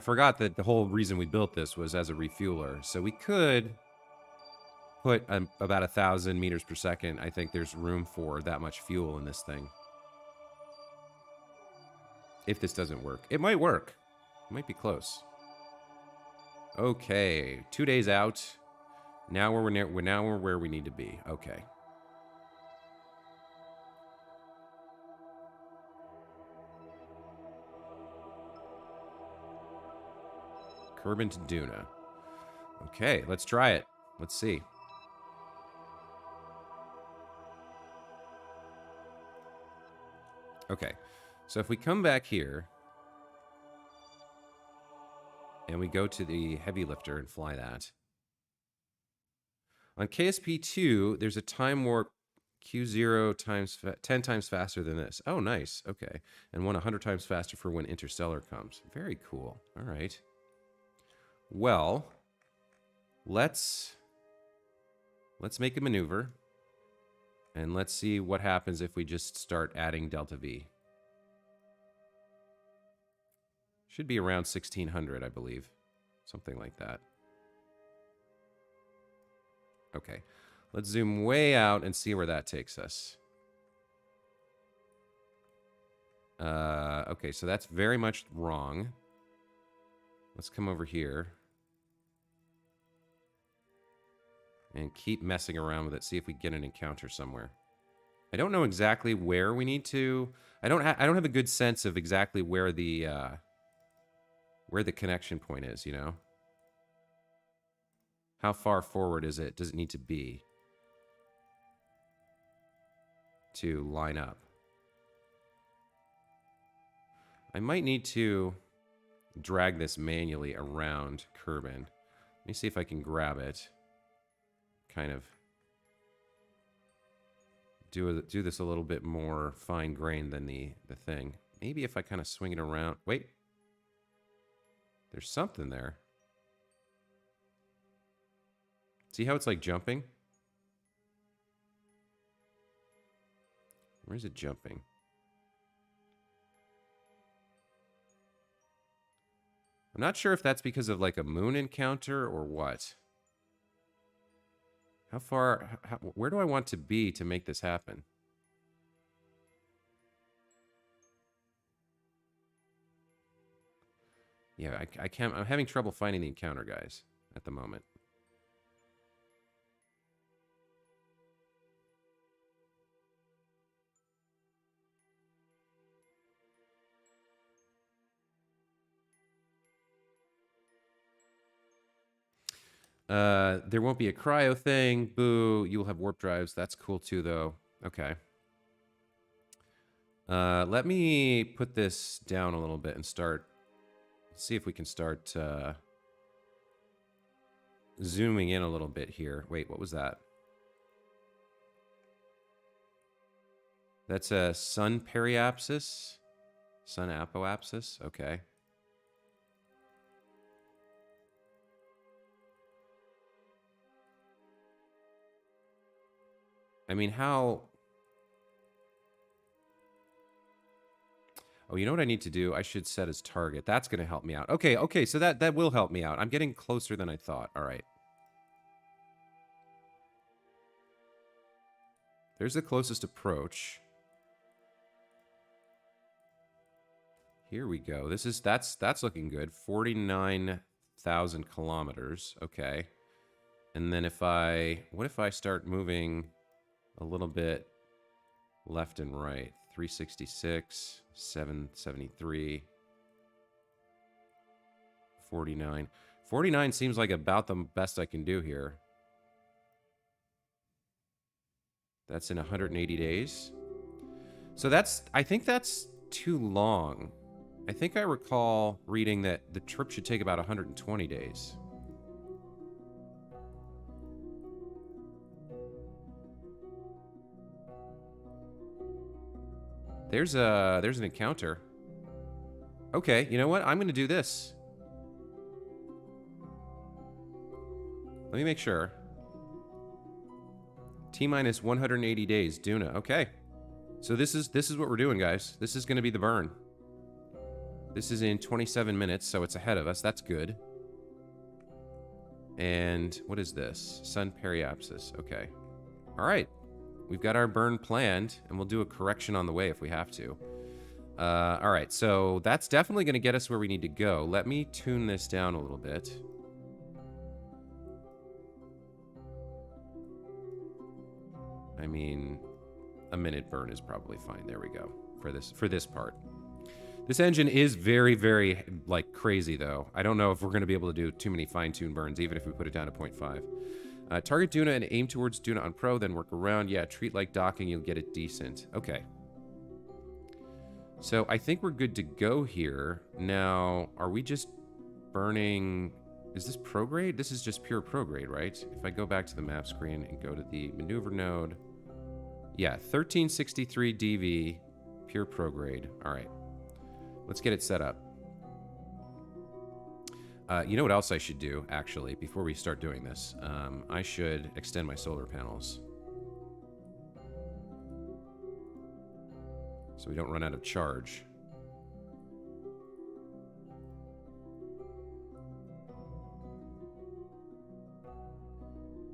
forgot that the whole reason we built this was as a refueler. So we could put about 1,000 meters per second. I think there's room for that much fuel in this thing. If this doesn't work. It might work. It might be close. Okay, 2 days out. Now we're where we need to be. Okay. Kerbin to Duna. Okay, let's try it. Let's see. Okay, so if we come back here and we go to the heavy lifter and fly that. On KSP2, there's a time warp Q0 times 10 times faster than this. Oh, nice. Okay. And 100 times faster for when interstellar comes. Very cool. All right. Well, let's make a maneuver. And let's see what happens if we just start adding delta V. Should be around 1600, I believe. Something like that. Okay. Let's zoom way out and see where that takes us. Okay, so that's very much wrong. Let's come over here. And keep messing around with it. See if we get an encounter somewhere. I don't know exactly where we need to. I don't have a good sense of exactly where the connection point is. You know, how far forward is it? Does it need to be to line up? I might need to drag this manually around Kerbin. Let me see if I can grab it. Kind of do this a little bit more fine grained than the thing. Maybe if I kind of swing it around. Wait. There's something there. See how it's like jumping? Where is it jumping? I'm not sure if that's because of like a moon encounter or what. How far, where do I want to be to make this happen? Yeah, I can't, I'm having trouble finding the encounter, guys, at the moment. There won't be a cryo thing. Boo. You'll have warp drives. That's cool too, though. Okay. Let me put this down a little bit and start. See if we can start zooming in a little bit here. Wait, what was that? That's a sun periapsis? Sun apoapsis? Okay. I mean, how... Oh, you know what I need to do? I should set as target. That's going to help me out. Okay, okay, so that will help me out. I'm getting closer than I thought. All right. There's the closest approach. Here we go. That's looking good. 49,000 kilometers. Okay. And then what if I start moving a little bit left and right? 366, 773, 49. 49 seems like about the best I can do here. That's in 180 days. So I think that's too long. I think I recall reading that the trip should take about 120 days. There's an encounter. Okay, you know what? I'm gonna do this. Let me make sure. T-minus 180 days, Duna. Okay. So this is what we're doing, guys. This is gonna be the burn. This is in 27 minutes, so it's ahead of us. That's good. And what is this? Sun periapsis. Okay. All right. We've got our burn planned, and we'll do a correction on the way if we have to. All right, so that's definitely going to get us where we need to go. Let me tune this down a little bit. I mean, a minute burn is probably fine. There we go for this part. This engine is very, very, like, crazy, though. I don't know if we're going to be able to do too many fine-tuned burns, even if we put it down to 0.5. Target Duna and aim towards Duna on Pro, then work around. Yeah, treat like docking, you'll get it decent. Okay. So I think we're good to go here. Now, are we just burning... Is this prograde? This is just pure prograde, right? If I go back to the map screen and go to the maneuver node... Yeah, 1363 DV, pure prograde. All right. Let's get it set up. You know what else I should do, actually, before we start doing this? I should extend my solar panels. So we don't run out of charge.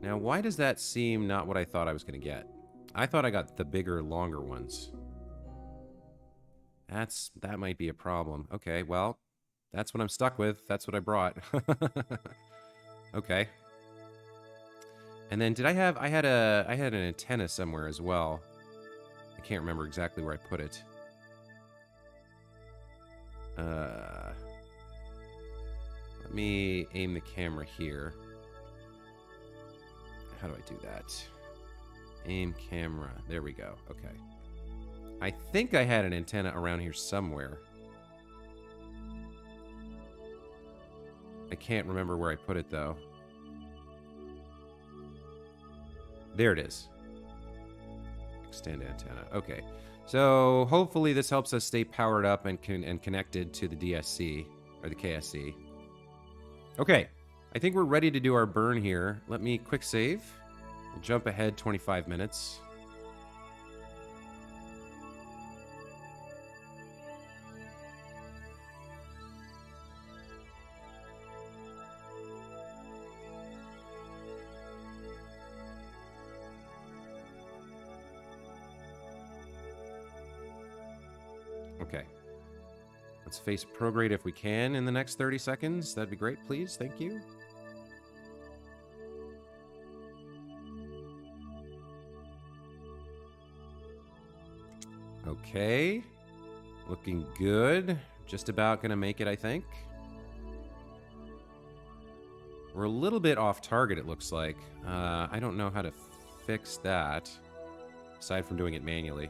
Now, why does that seem not what I thought I was going to get? I thought I got the bigger, longer ones. That might be a problem. Okay, well, that's what I'm stuck with. That's what I brought. Okay. And then did I had an antenna somewhere as well. I can't remember exactly where I put it. Let me aim the camera here. How do I do that? Aim camera. There we go. Okay. I think I had an antenna around here somewhere. I can't remember where I put it, though. There it is. Extend antenna. Okay. So, hopefully this helps us stay powered up and connected to the DSC, or the KSC. Okay. I think we're ready to do our burn here. Let me quick save. We'll jump ahead 25 minutes. Okay. Let's face prograde if we can in the next 30 seconds. That'd be great, please. Thank you. Okay. Looking good. Just about gonna make it, I think. We're a little bit off target, it looks like. I don't know how to fix that, aside from doing it manually.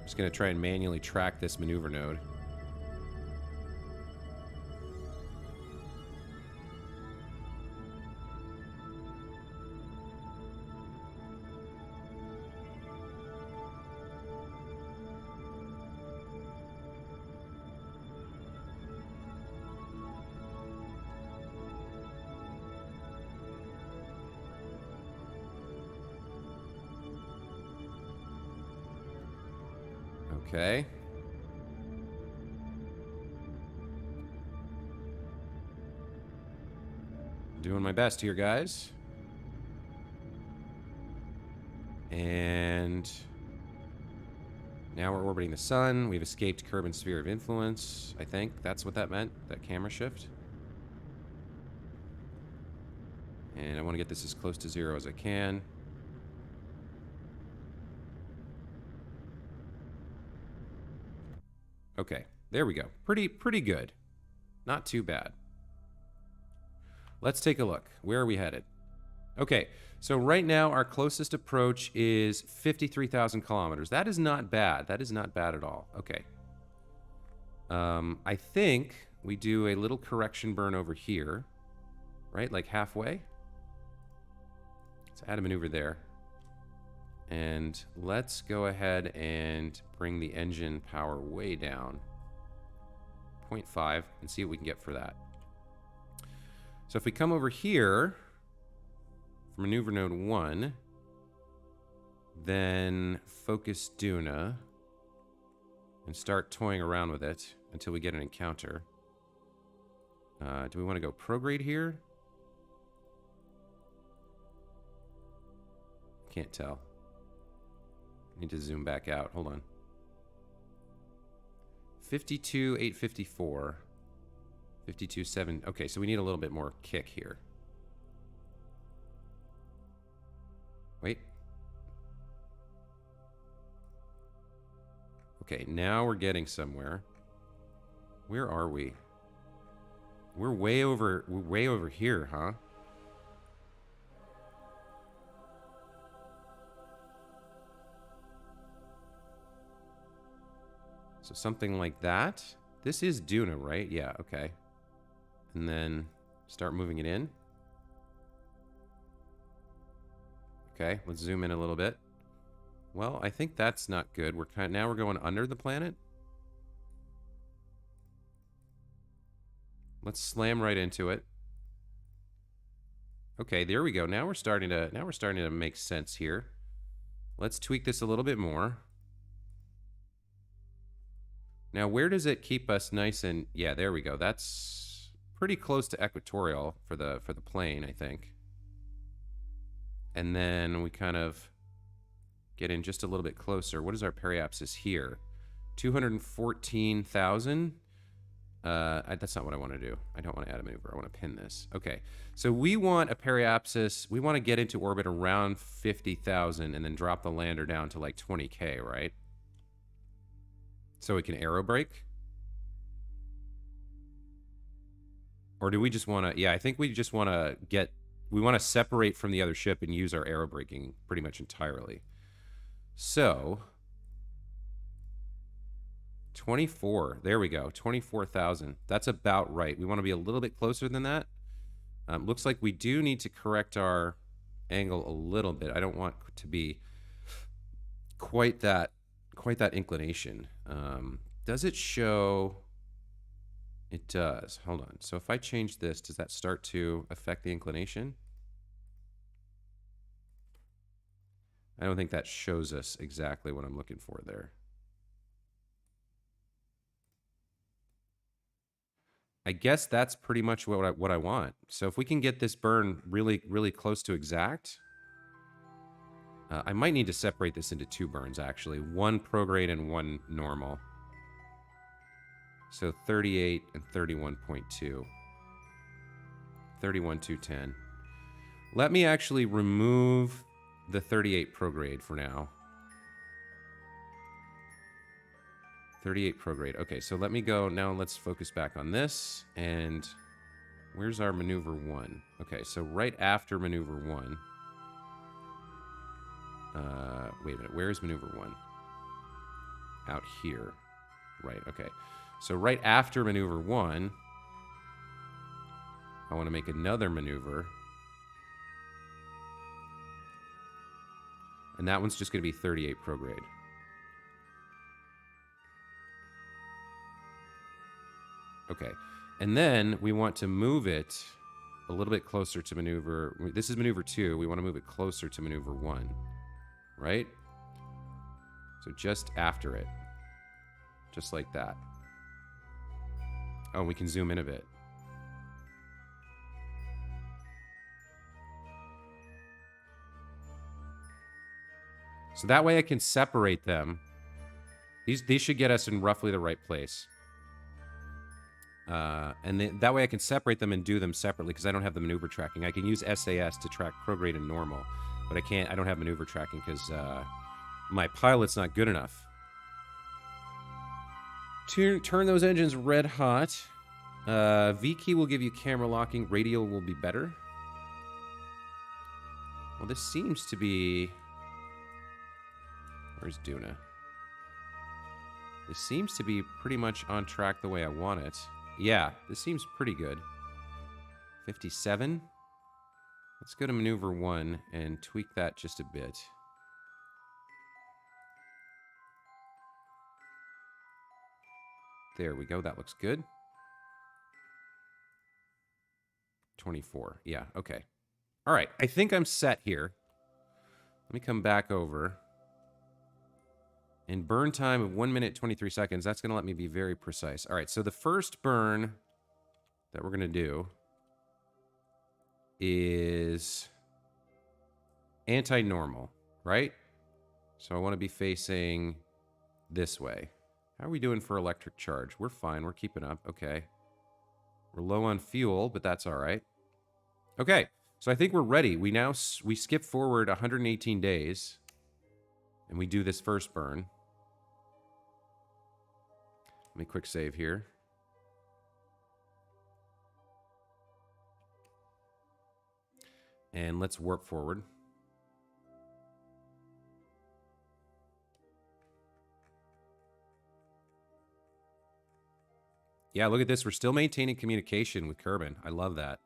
Just gonna try and manually track this maneuver node. Okay. Doing my best here, guys. And now we're orbiting the sun. We've escaped Kerbin's sphere of influence. I think that's what that meant, that camera shift. And I want to get this as close to 0 as I can. Okay, there we go. Pretty good. Not too bad. Let's take a look. Where are we headed? Okay, so right now our closest approach is 53,000 kilometers. That is not bad. That is not bad at all. Okay. I think we do a little correction burn over here, right? Like halfway. Let's add a maneuver there. And let's go ahead and bring the engine power way down. 0.5 and see what we can get for that. So if we come over here for maneuver node 1, then focus Duna and start toying around with it until we get an encounter. Do we want to go prograde here? Can't tell. Need to zoom back out. Hold on. 52,854. 52,7. Okay, so we need a little bit more kick here. Wait. Okay, now we're getting somewhere. Where are we? We're way over here, huh? So something like that. This is Duna, right? Yeah, okay. And then start moving it in. Okay, let's zoom in a little bit. Well, I think that's not good. Now we're going under the planet. Let's slam right into it. Okay, there we go. Now we're starting to make sense here. Let's tweak this a little bit more. Now, where does it keep us nice and... Yeah, there we go. That's pretty close to equatorial for the plane, I think. And then we kind of get in just a little bit closer. What is our periapsis here? 214,000. That's not what I want to do. I don't want to add a maneuver. I want to pin this. Okay, so we want a periapsis. We want to get into orbit around 50,000 and then drop the lander down to like 20K, right? So we can aero brake? Or do we just want to... Yeah, I think we just want to get... We want to separate from the other ship and use our aero braking pretty much entirely. So... 24. There we go. 24,000. That's about right. We want to be a little bit closer than that. Looks like we do need to correct our angle a little bit. I don't want to be quite that inclination. Does it show? It does. Hold on. So if I change this, does that start to affect the inclination? I don't think that shows us exactly what I'm looking for there. I guess that's pretty much what I want. So if we can get this burn really, really close to exact, I might need to separate this into two burns, actually. One prograde and one normal. So 38 and 31.2. 31,210. Let me actually remove the 38 prograde for now. 38 prograde. Okay, so let me go. Now let's focus back on this. And where's our maneuver 1? Okay, so right after maneuver 1. Wait a minute. Where's maneuver 1? Out here. Right, okay. So right after maneuver 1, I want to make another maneuver. And that one's just going to be 38 prograde. Okay, and then we want to move it a little bit closer to maneuver. This is maneuver 2. We want to move it closer to maneuver 1, right? So just after it, just like that. Oh, we can zoom in a bit. So that way I can separate them. These should get us in roughly the right place. And that way I can separate them and do them separately because I don't have the maneuver tracking. I can use SAS to track prograde and normal, but I don't have maneuver tracking because my pilot's not good enough. Turn those engines red hot. V key will give you camera locking. Radial will be better. Well, this seems to be... Where's Duna? This seems to be pretty much on track the way I want it. Yeah, this seems pretty good. 57. Let's go to maneuver 1 and tweak that just a bit. There we go. That looks good. 24. Yeah, okay. All right, I think I'm set here. Let me come back over. And burn time of 1 minute, 23 seconds. That's going to let me be very precise. All right, so the first burn that we're going to do is anti-normal, right? So I want to be facing this way. How are we doing for electric charge? We're fine. We're keeping up. Okay. We're low on fuel, but that's all right. Okay, so I think we're ready. We skip forward 118 days, and we do this first burn. Let me quick save here. And let's warp forward. Yeah, look at this. We're still maintaining communication with Kerbin. I love that.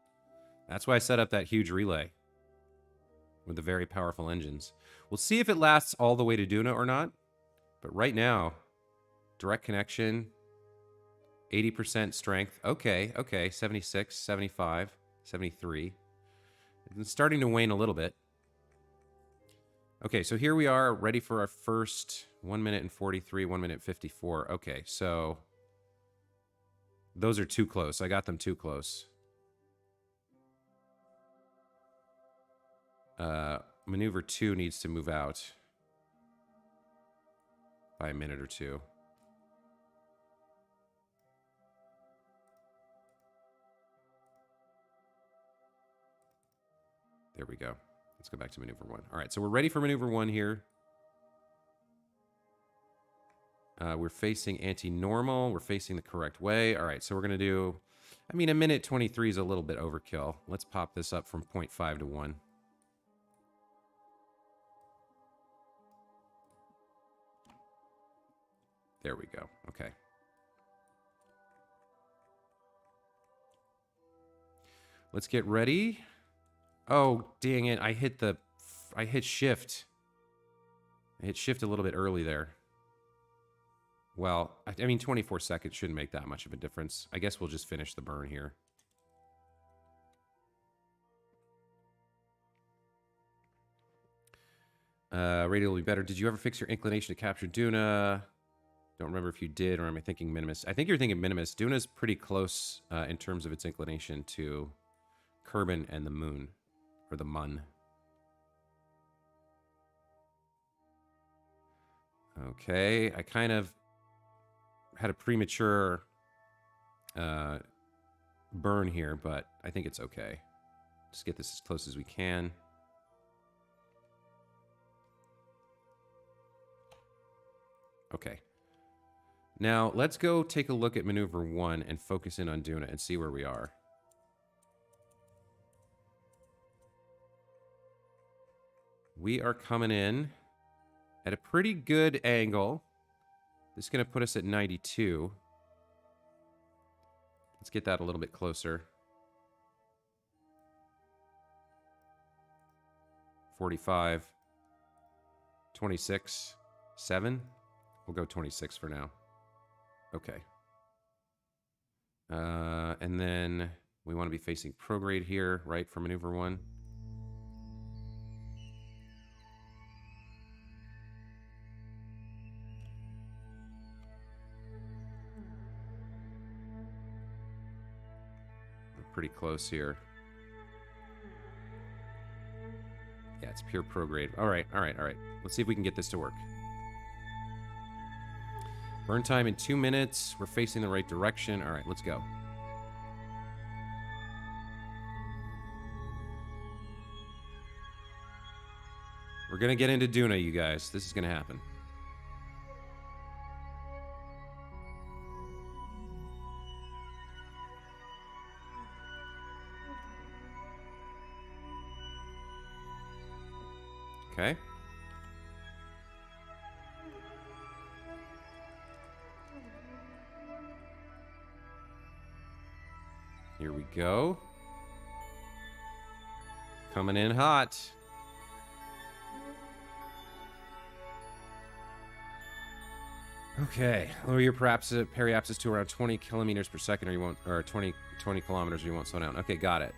That's why I set up that huge relay with the very powerful engines. We'll see if it lasts all the way to Duna or not. But right now, direct connection, 80% strength. Okay, okay. 76, 75, 73. It's starting to wane a little bit. Okay, so here we are, ready for our first 1 minute and 43, 1 minute 54. Okay, so those are too close. I got them too close. Maneuver 2 needs to move out by a minute or two. There we go. Let's go back to maneuver 1. All right, so we're ready for maneuver 1 here. We're facing anti-normal. We're facing the correct way. All right, so we're going to do... I mean, a minute 23 is a little bit overkill. Let's pop this up from 0.5 to 1. There we go. Okay. Let's get ready. Oh, dang it. I hit shift. I hit shift a little bit early there. Well, I mean, 24 seconds shouldn't make that much of a difference. I guess we'll just finish the burn here. Radial will be better. Did you ever fix your inclination to capture Duna? Don't remember if you did, or am I thinking Minimus? I think you're thinking Minimus. Duna's pretty close in terms of its inclination to Kerbin and the Moon, or the Mun. Okay, I kind of had a premature burn here, but I think it's okay. Just get this as close as we can. Okay. Now, let's go take a look at maneuver 1 and focus in on Duna and see where we are. We are coming in at a pretty good angle. This is going to put us at 92. Let's get that a little bit closer. 45. 26. 7. We'll go 26 for now. Okay. And then we want to be facing prograde here, right, for maneuver 1. We're pretty close here. Yeah, it's pure prograde. All right, all right, all right. Let's see if we can get this to work. Burn time in 2 minutes. We're facing the right direction. All right, let's go. We're going to get into Duna, you guys. This is going to happen. Okay. we go. Coming in hot. Okay, lower your periapsis to around 20 kilometers per second, or you won't, or 20 kilometers, or you won't slow down. Okay, got it.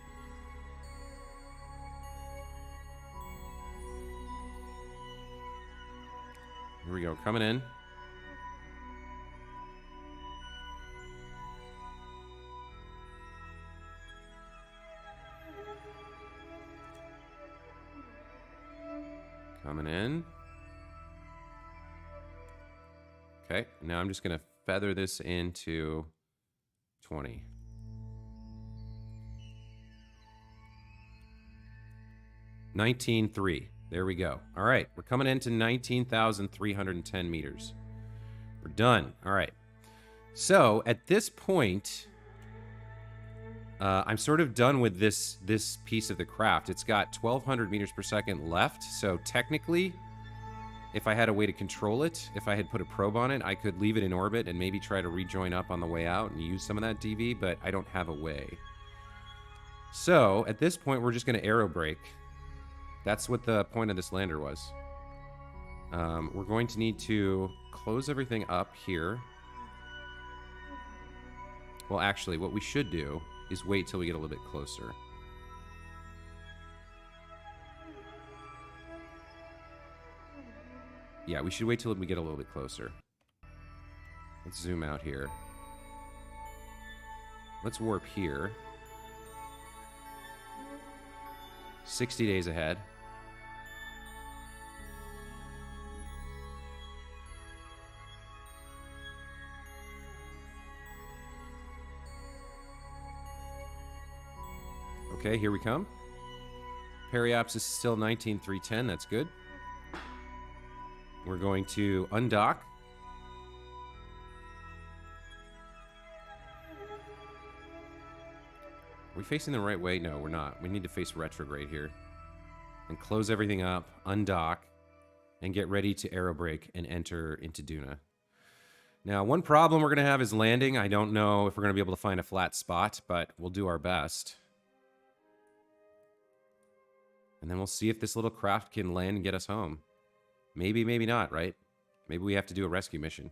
Here we go, coming in. Coming in. Okay, now I'm just going to feather this into 20. $19,300. There we go. All right, we're coming into 19,310 meters. We're done. All right. So at this point, I'm sort of done with this piece of the craft. It's got 1,200 meters per second left. So technically, if I had a way to control it, if I had put a probe on it, I could leave it in orbit and maybe try to rejoin up on the way out and use some of that DV, but I don't have a way. So at this point, we're just going to aero brake. That's what the point of this lander was. We're going to need to close everything up here. Well, actually, what we should do is wait till we get a little bit closer. Yeah, we should wait till we get a little bit closer. Let's zoom out here. Let's warp here. 60 days ahead. Okay, here we come. Periapsis is still 19,310. That's good. We're going to undock. Are we facing the right way? No, we're not. We need to face retrograde here. And close everything up, undock, and get ready to aero brake and enter into Duna. Now, one problem we're going to have is landing. I don't know if we're going to be able to find a flat spot, but we'll do our best. And then we'll see if this little craft can land and get us home. Maybe, maybe not, right? Maybe we have to do a rescue mission.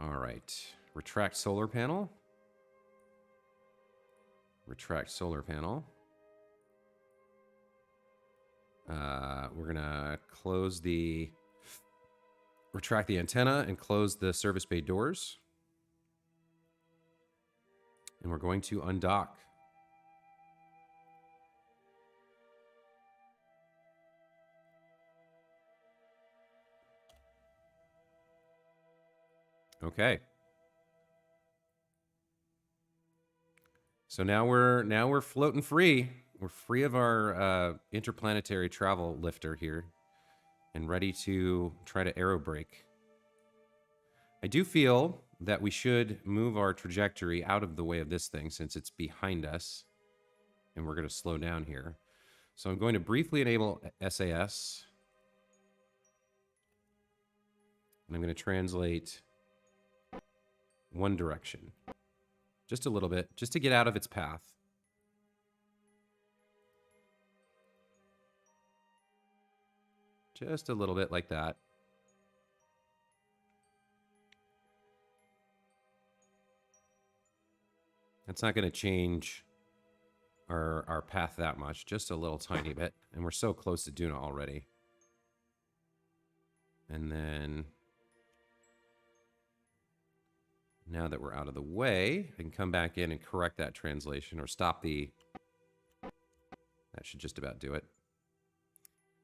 All right. Retract solar panel. Retract solar panel. We're going to close the... Retract the antenna and close the service bay doors. And we're going to undock. Okay. So now we're floating free. We're free of our interplanetary travel lifter here and ready to try to aero brake. I do feel that we should move our trajectory out of the way of this thing since it's behind us and we're going to slow down here. So I'm going to briefly enable SAS. And I'm going to translate one direction. Just a little bit, just to get out of its path. Just a little bit like that. That's not going to change our path that much, just a little tiny bit. And we're so close to Duna already. And then, now that we're out of the way, I can come back in and correct that translation or stop the... That should just about do it.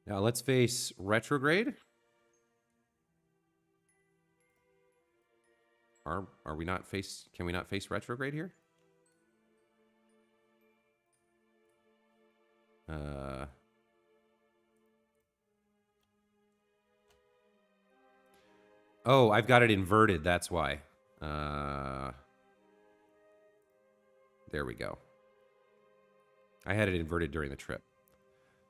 Now let's face retrograde. Are we not face... Can we not face retrograde here? Oh, I've got it inverted, that's why. There we go. I had it inverted during the trip.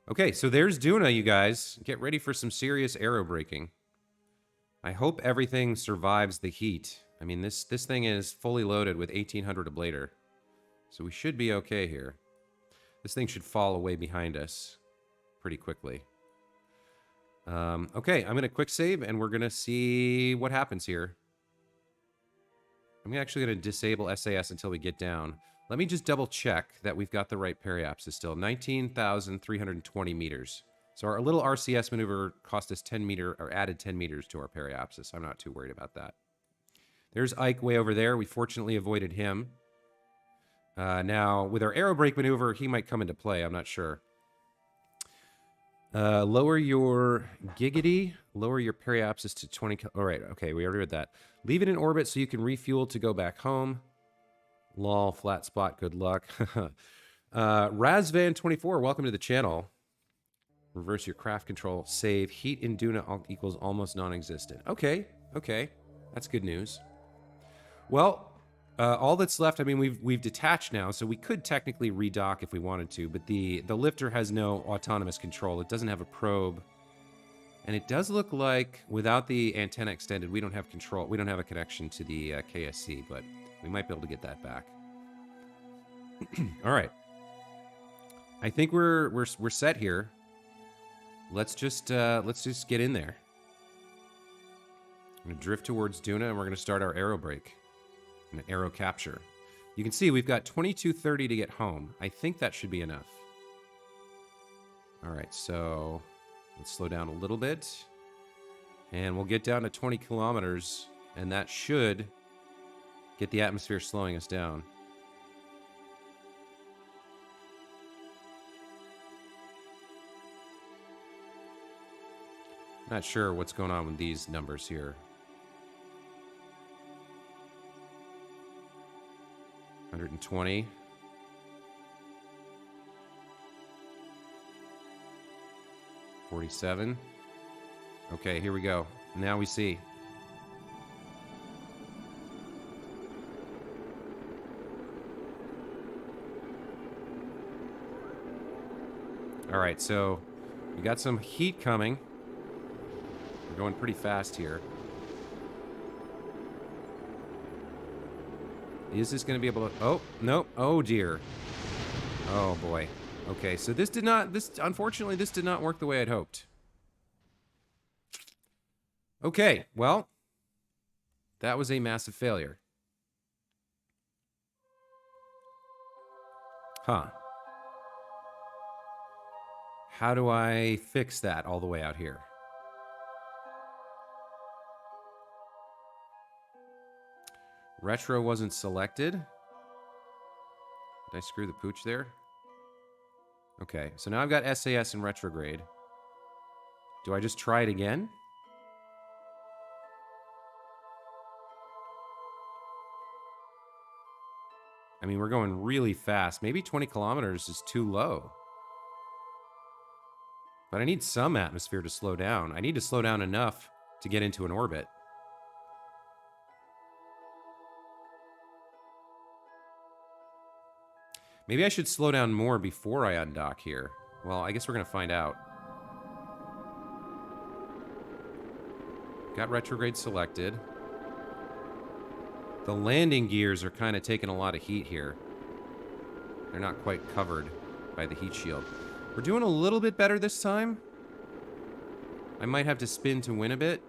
Okay, so there's Duna, you guys. Get ready for some serious aero braking. I hope everything survives the heat. I mean, this thing is fully loaded with 1800 ablator. So we should be okay here. This thing should fall away behind us pretty quickly. Okay, I'm going to quick save, and we're going to see what happens here. I'm actually going to disable SAS until we get down. Let me just double check that we've got the right periapsis still. 19,320 meters. So our little RCS maneuver cost us 10 meter, or added 10 meters to our periapsis. I'm not too worried about that. There's Ike way over there. We fortunately avoided him. Now, with our aero brake maneuver, he might come into play. I'm not sure. Lower your giggity. Lower your periapsis to 20. All right, okay, we already read that. Leave it in orbit so you can refuel to go back home. Lol, flat spot, good luck. Razvan24, welcome to the channel. Reverse your craft control. Save. Heat in Duna equals almost non-existent. Okay, okay. That's good news. Well, all that's left, I mean, we've detached now, so we could technically redock if we wanted to, but the lifter has no autonomous control. It doesn't have a probe. And it does look like, without the antenna extended, we don't have control. We don't have a connection to the KSC, but we might be able to get that back. All right. I think we're set here. Let's just get in there. I'm gonna drift towards Duna, and we're gonna start our aero brake. An aero capture. You can see we've got 2230 to get home. I think that should be enough. All right, so let's slow down a little bit. And we'll get down to 20 kilometers, and that should get the atmosphere slowing us down. Not sure what's going on with these numbers here. 120. $47. Okay, here we go. Now we see. All right, so we got some heat coming. We're going pretty fast here. Is this going to be able to... Oh, no. Oh, dear. Oh, boy. Okay, so this did not... Unfortunately, this did not work the way I'd hoped. Okay, well, that was a massive failure. Huh. How do I fix that all the way out here? Retro wasn't selected. Did I screw the pooch there? Okay, so now I've got SAS in retrograde. Do I just try it again? I mean, we're going really fast. Maybe 20 kilometers is too low. But I need some atmosphere to slow down. I need to slow down enough to get into an orbit. Maybe I should slow down more before I undock here. Well, I guess we're going to find out. Got retrograde selected. The landing gears are kind of taking a lot of heat here. They're not quite covered by the heat shield. We're doing a little bit better this time. I might have to spin to win a bit.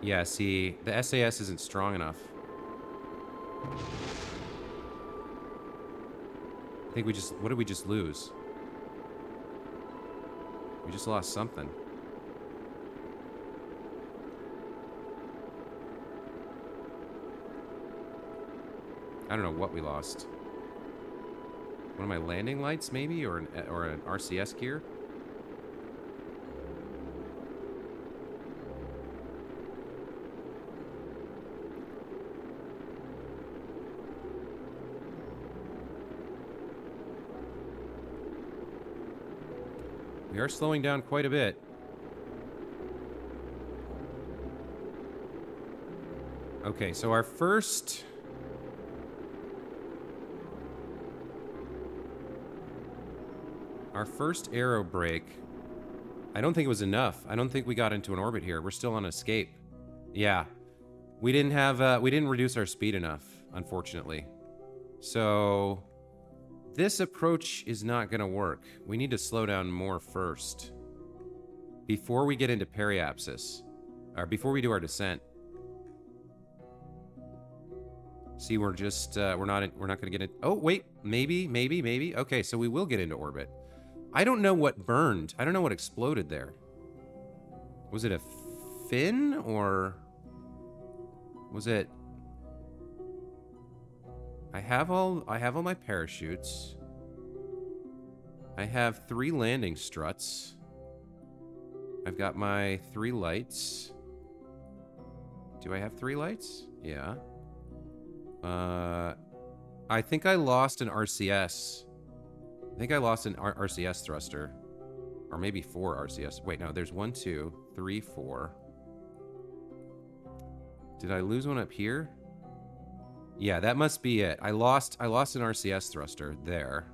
Yeah, see, the SAS isn't strong enough. I think we just... What did we just lose? We just lost something. I don't know what we lost. One of my landing lights, maybe? Or an RCS gear? We are slowing down quite a bit. Okay, so our first aero brake, I don't think it was enough. I don't think we got into an orbit here. We're still on escape. Yeah. We didn't reduce our speed enough, unfortunately. So this approach is not going to work. We need to slow down more first before we get into periapsis, or before we do our descent. See, we're just we're not going to get it. Oh wait, maybe. Okay, so we will get into orbit. I don't know what burned. I don't know what exploded there. Was it a fin or was it? I have all my parachutes. I have 3 landing struts. I've got my 3 lights. Do I have 3 lights? Yeah. I think I lost an RCS. I think I lost an RCS thruster. Or maybe 4 RCS. Wait, no, there's 1, 2, 3, 4. Did I lose one up here? Yeah, that must be it. I lost an RCS thruster there.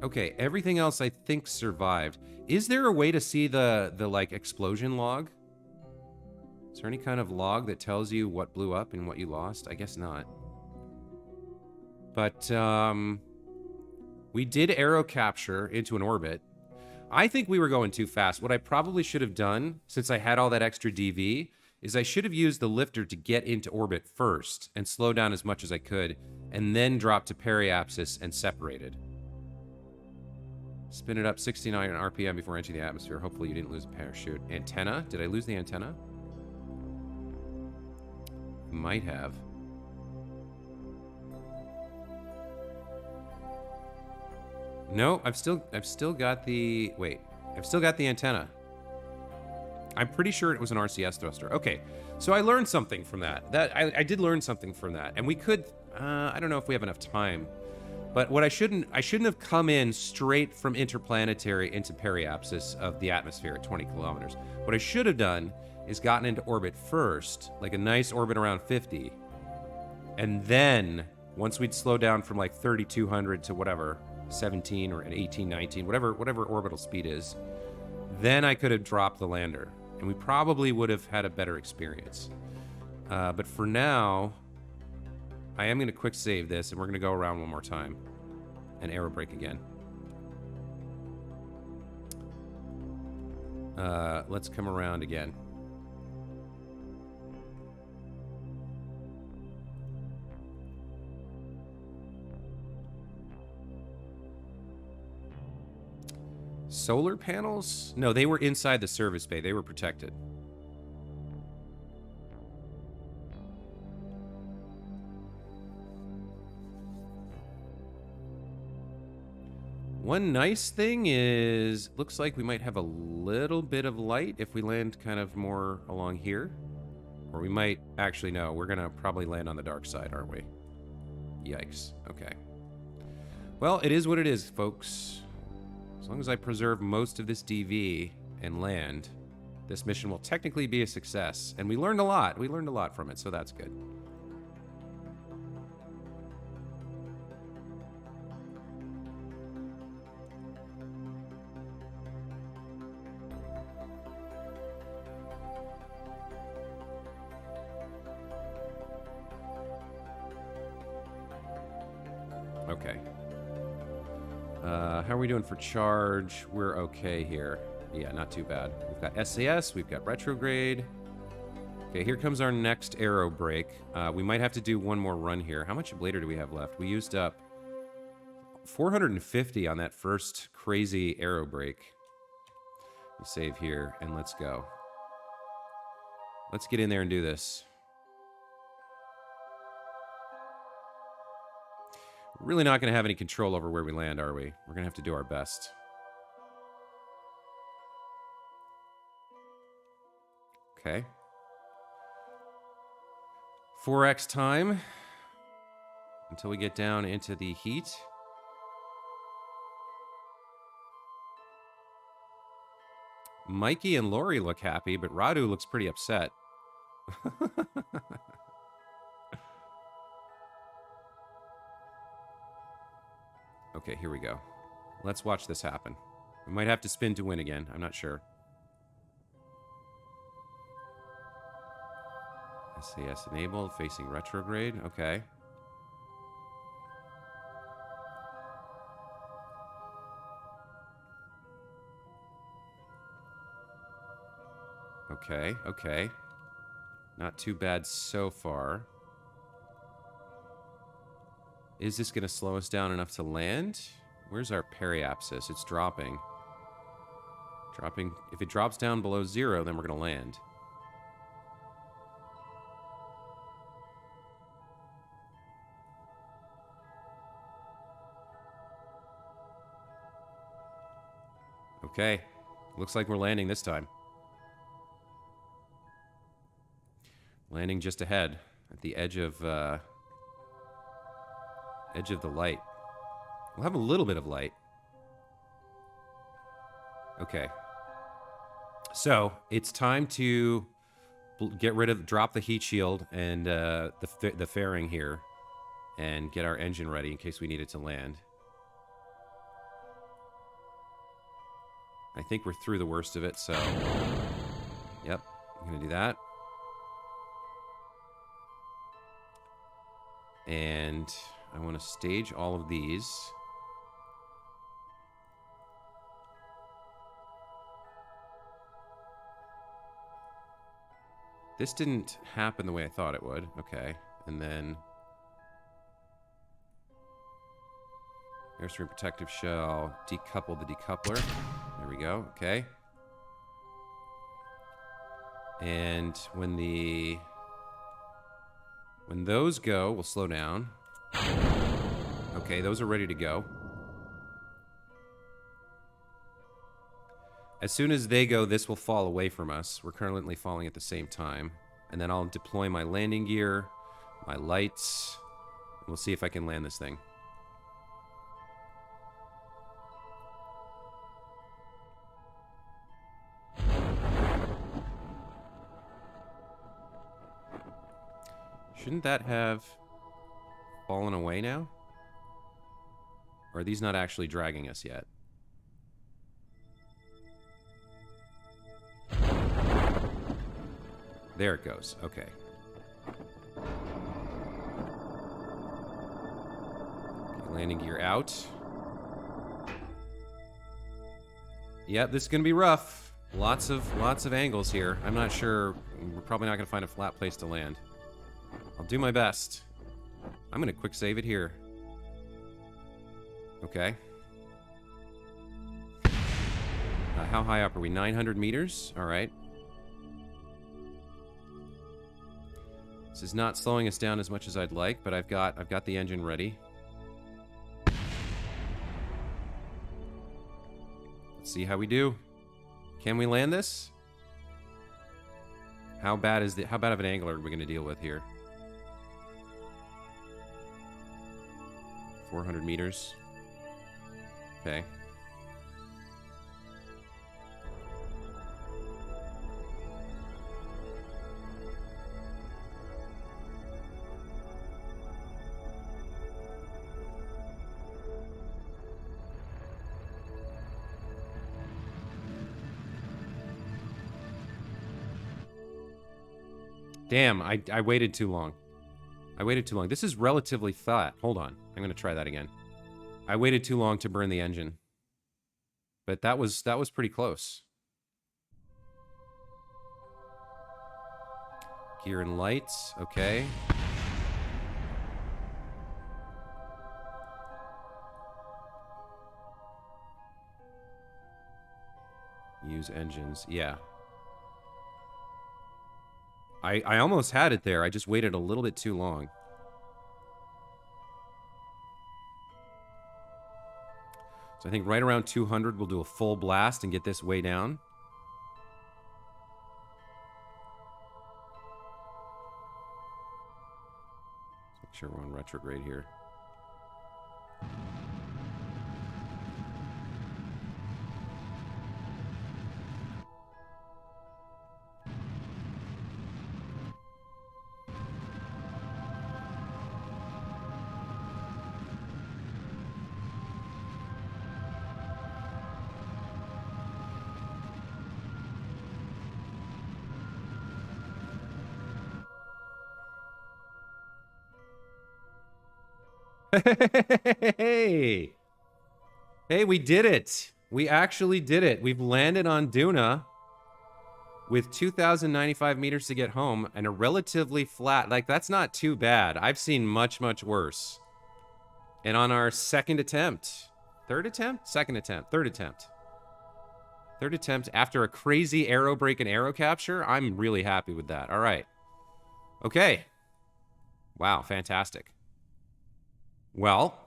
Okay, everything else I think survived. Is there a way to see the like explosion log? Is there any kind of log that tells you what blew up and what you lost? I guess not. But we did aero capture into an orbit. I think we were going too fast. What I probably should have done, since I had all that extra DV, is I should have used the lifter to get into orbit first and slow down as much as I could, and then drop to periapsis and separated. Spin it up 69 RPM before entering the atmosphere. Hopefully you didn't lose a parachute. Antenna? Did I lose the antenna? Might have. No, I've still got the... Wait. I've still got the antenna. I'm pretty sure it was an RCS thruster. Okay, so I learned something from that. I did learn something from that. And we could... I don't know if we have enough time. But what I shouldn't have come in straight from interplanetary into periapsis of the atmosphere at 20 kilometers. What I should have done is gotten into orbit first, like a nice orbit around 50. And then, once we'd slow down from like 3,200 to whatever... 17 or an 18, 19, whatever orbital speed is, then I could have dropped the lander, and we probably would have had a better experience. But for now, I am going to quick save this, and we're going to go around one more time and aero brake again. Let's come around again. Solar panels? No, they were inside the service bay. They were protected. One nice thing is, looks like we might have a little bit of light if we land kind of more along here. Or we might, actually no, we're gonna probably land on the dark side, aren't we? Yikes, okay. Well, it is what it is, folks. As long as I preserve most of this DV and land, this mission will technically be a success. And we learned a lot. We learned a lot from it, so that's good. Okay. How are we doing for charge? We're okay here. Yeah, not too bad. We've got SAS, we've got retrograde. Okay, here comes our next aero brake. We might have to do one more run here. How much ablator do we have left? We used up 450 on that first crazy aero brake. We save here, and let's go. Let's get in there and do this. We're really not going to have any control over where we land, are we? We're going to have to do our best. Okay. 4x time until we get down into the heat. Mikey and Lori look happy, but Radu looks pretty upset. Okay, here we go. Let's watch this happen. We might have to spin to win again. I'm not sure. SAS enabled, facing retrograde. Okay. Okay, okay. Not too bad so far. Is this going to slow us down enough to land? Where's our periapsis? It's dropping. Dropping. If it drops down below 0, then we're going to land. Okay. Looks like we're landing this time. Landing just ahead at the edge of the light. We'll have a little bit of light. Okay. So it's time to drop the heat shield and the fairing here, and get our engine ready in case we need it to land. I think we're through the worst of it, so yep, I'm gonna do that. And I want to stage all of these. This didn't happen the way I thought it would. Okay. And then Airstream protective shell, decouple the decoupler. There we go. Okay. And when those go, we'll slow down. Okay, those are ready to go. As soon as they go, this will fall away from us. We're currently falling at the same time. And then I'll deploy my landing gear, my lights, and we'll see if I can land this thing. Shouldn't that have fallen away now? Or are these not actually dragging us yet? There it goes. Okay. Landing gear out. Yep, this is gonna be rough. Lots of angles here. I'm not sure. We're probably not gonna find a flat place to land. I'll do my best. I'm gonna quick save it here. Okay. How high up are we? 900 meters? All right. This is not slowing us down as much as I'd like, but I've got the engine ready. Let's see how we do. Can we land this? How bad of an angle are we going to deal with here? 400 meters. Okay. Damn, I waited too long. I waited too long. This is relatively flat. Hold on. I'm going to try that again. I waited too long to burn the engine. But that was pretty close. Gear and lights. Okay. Use engines. Yeah. I almost had it there. I just waited a little bit too long. So I think right around 200, we'll do a full blast and get this way down. Let's make sure we're on retrograde here. Hey! Hey, we did it! We actually did it. We've landed on Duna with 2,095 meters to get home and a relatively flat... Like, that's not too bad. I've seen much, much worse. And on our second attempt... Third attempt? Second attempt. Third attempt. Third attempt after a crazy arrow break and arrow capture. I'm really happy with that. All right. Okay. Wow, fantastic. Well,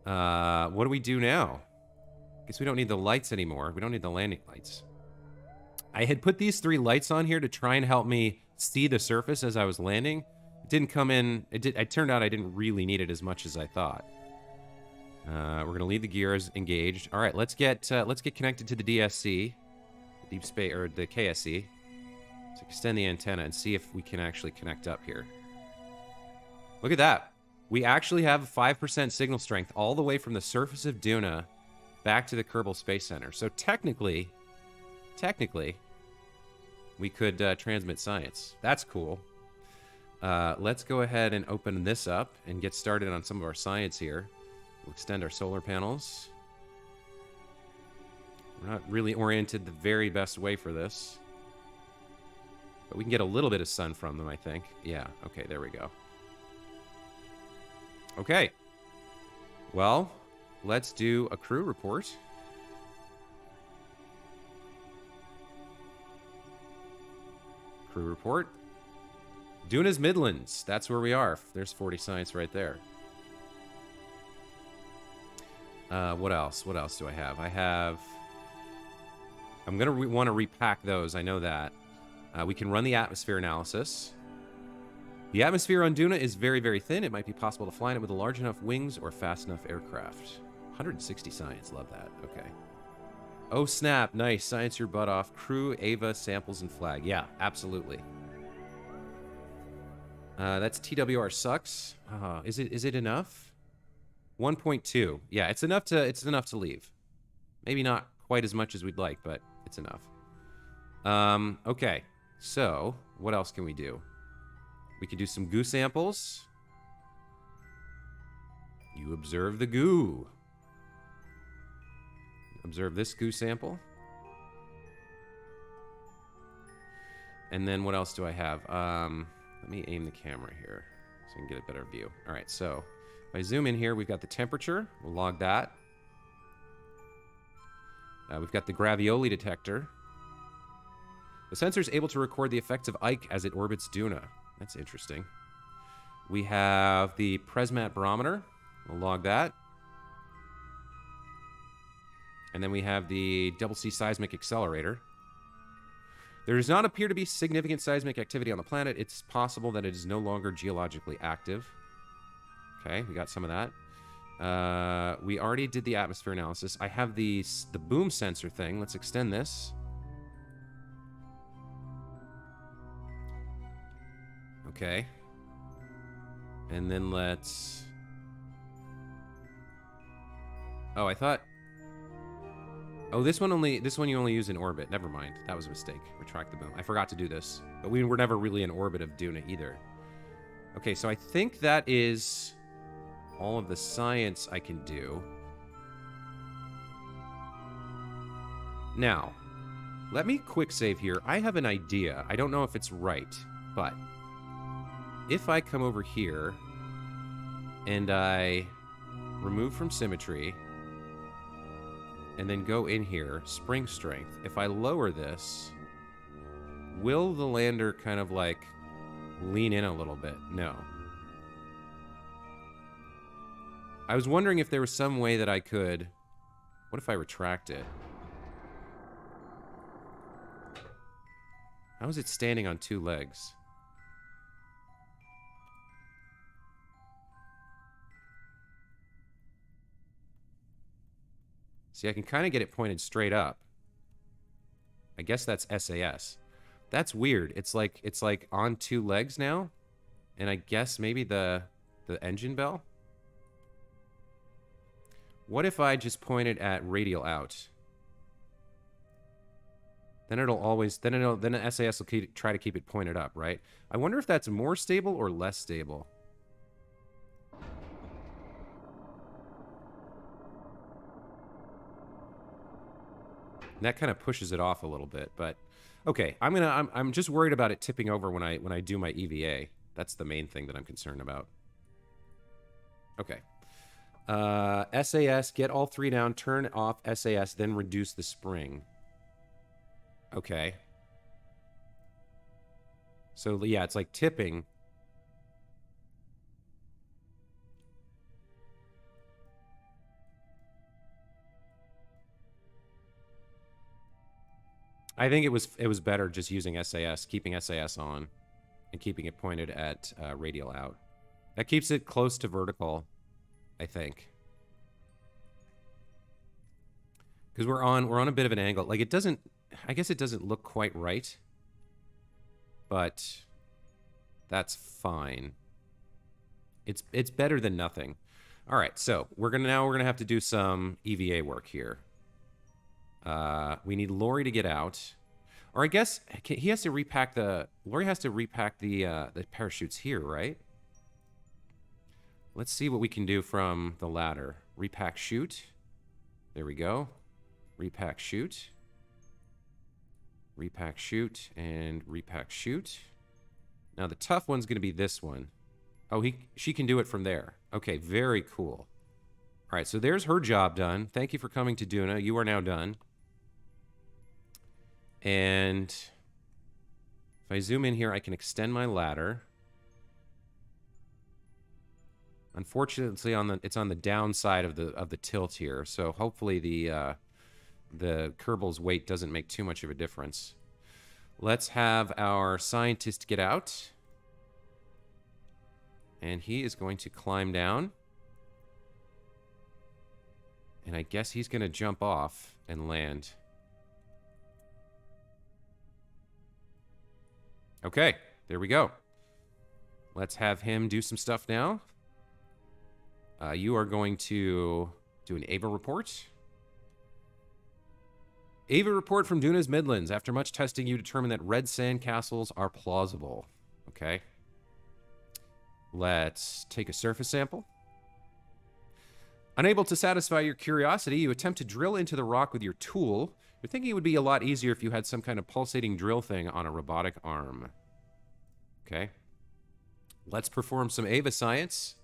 what do we do now? Guess we don't need the lights anymore. We don't need the landing lights. I had put these 3 lights on here to try and help me see the surface as I was landing. It didn't come in. It turned out I didn't really need it as much as I thought. We're gonna leave the gears engaged. All right, let's get connected to the DSC, deep space, or the KSC. Let's extend the antenna and see if we can actually connect up here. Look at that. We actually have 5% signal strength all the way from the surface of Duna back to the Kerbal Space Center. So technically, we could transmit science. That's cool. Let's go ahead and open this up and get started on some of our science here. We'll extend our solar panels. We're not really oriented the very best way for this. But we can get a little bit of sun from them, I think. Yeah, okay, there we go. Okay. Well, let's do a crew report. Crew report. Duna's Midlands. That's where we are. There's 40 science right there. What else? What else do I have? I'm going to want to repack those. I know that. We can run the atmosphere analysis. The atmosphere on Duna is very, very thin. It might be possible to fly in it with a large enough wings or fast enough aircraft. 160 science. Love that. Okay. Oh, snap. Nice. Science your butt off. Crew, Ava, samples, and flag. Yeah, absolutely. That's TWR sucks. Is it enough? 1.2. Yeah, it's enough to leave. Maybe not quite as much as we'd like, but it's enough. Okay. So, what else can we do? We can do some goo samples. You observe the goo. Observe this goo sample. And then what else do I have? Let me aim the camera here so I can get a better view. All right, so if I zoom in here, we've got the temperature. We'll log that. We've got the gravioli detector. The sensor is able to record the effects of Ike as it orbits Duna. That's interesting. We have the Presmat barometer. We'll log that. And then we have the Double C seismic accelerator. There does not appear to be significant seismic activity on the planet. It's possible that it is no longer geologically active. Okay, we got some of that. We already did the atmosphere analysis. I have the boom sensor thing. Let's extend this. Okay. And then let's... Oh, I thought... Oh, this one you only use in orbit. Never mind. That was a mistake. Retract the boom. I forgot to do this. But we were never really in orbit of Duna either. Okay, so I think that is all of the science I can do. Now, let me quick save here. I have an idea. I don't know if it's right, but if I come over here and I remove from symmetry and then go in here, spring strength, if I lower this, will the lander kind of like lean in a little bit? No. I was wondering if there was some way that I could... What if I retract it? How is it standing on 2 legs? See, I can kind of get it pointed straight up. I guess that's SAS. That's weird. It's like on 2 legs now, and I guess maybe the engine bell. What if I just point it at radial out? Then it'll always then the SAS will try to keep it pointed up, right? I wonder if that's more stable or less stable. And that kind of pushes it off a little bit, but okay. I'm just worried about it tipping over when I do my EVA. That's the main thing that I'm concerned about. Okay. SAS, get all 3 down, turn off SAS, then reduce the spring. Okay. So, yeah, it's like tipping. I think it was better just using SAS, keeping SAS on, and keeping it pointed at radial out. That keeps it close to vertical, I think. Because we're on a bit of an angle. Like, it doesn't... I guess it doesn't look quite right. But that's fine. It's better than nothing. All right, so we're gonna have to do some EVA work here. We need Lori to get out, or I guess he has to repack the. Lori has to repack the parachutes here, right? Let's see what we can do from the ladder. Repack chute. There we go. Repack chute. Repack chute and repack chute. Now the tough one's going to be this one. Oh, she can do it from there. Okay, very cool. All right, so there's her job done. Thank you for coming to Duna. You are now done. And if I zoom in here, I can extend my ladder. Unfortunately, it's on the downside of the tilt here. So hopefully the Kerbal's weight doesn't make too much of a difference. Let's have our scientist get out. And he is going to climb down. And I guess he's going to jump off and land. Okay, there we go. Let's have him do some stuff now. You are going to do an AVA report. AVA report from Duna's Midlands. After much testing, you determine that red sand castles are plausible. Okay. Let's take a surface sample. Unable to satisfy your curiosity, you attempt to drill into the rock with your tool. You're thinking it would be a lot easier if you had some kind of pulsating drill thing on a robotic arm. Okay. Let's perform some AVA science.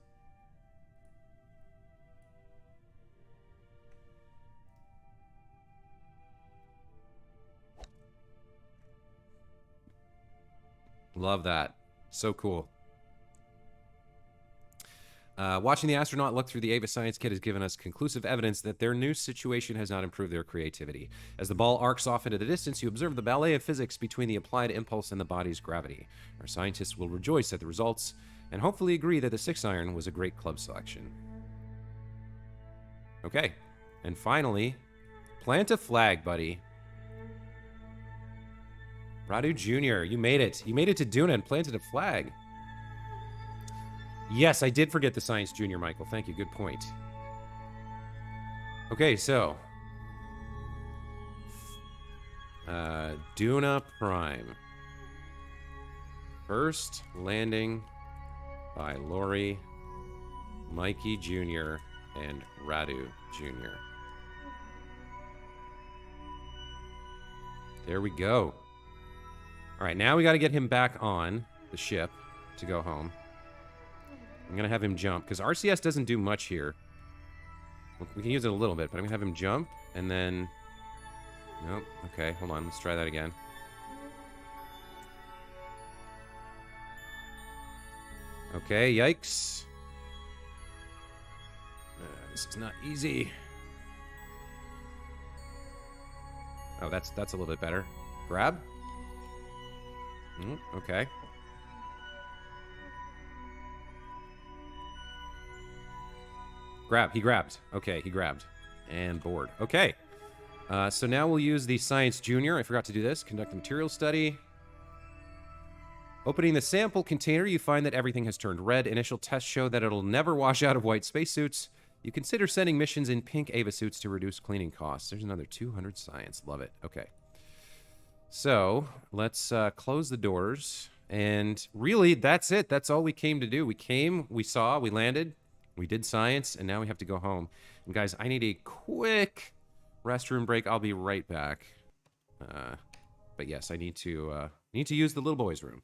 Love that. So cool. Watching the astronaut look through the AVA science kit has given us conclusive evidence that their new situation has not improved their creativity. As the ball arcs off into the distance, you observe the ballet of physics between the applied impulse and the body's gravity. Our scientists will rejoice at the results and hopefully agree that the 6-iron was a great club selection. Okay. And finally, plant a flag, buddy. Radu Jr., you made it. You made it to Duna and planted a flag. Yes, I did forget the Science Junior, Michael. Thank you. Good point. Okay, so. Duna Prime. First landing by Lori, Mikey Jr., and Radu Jr. There we go. All right, now we got to get him back on the ship to go home. I'm going to have him jump, because RCS doesn't do much here. We can use it a little bit, but I'm going to have him jump, and then... Nope. Okay, hold on. Let's try that again. Okay, yikes. This is not easy. Oh, that's a little bit better. Grab. Okay. Grab. He grabbed. Okay, he grabbed. And board. Okay. So now we'll use the Science Junior. I forgot to do this. Conduct the material study. Opening the sample container, you find that everything has turned red. Initial tests show that it'll never wash out of white spacesuits. You consider sending missions in pink Ava suits to reduce cleaning costs. There's another 200 science. Love it. Okay. So let's close the doors. And really, that's it. That's all we came to do. We came, we saw, we landed, we did science, and now we have to go home. And guys, I need a quick Restroom break. I'll be right back. But yes, I need to use the little boy's room.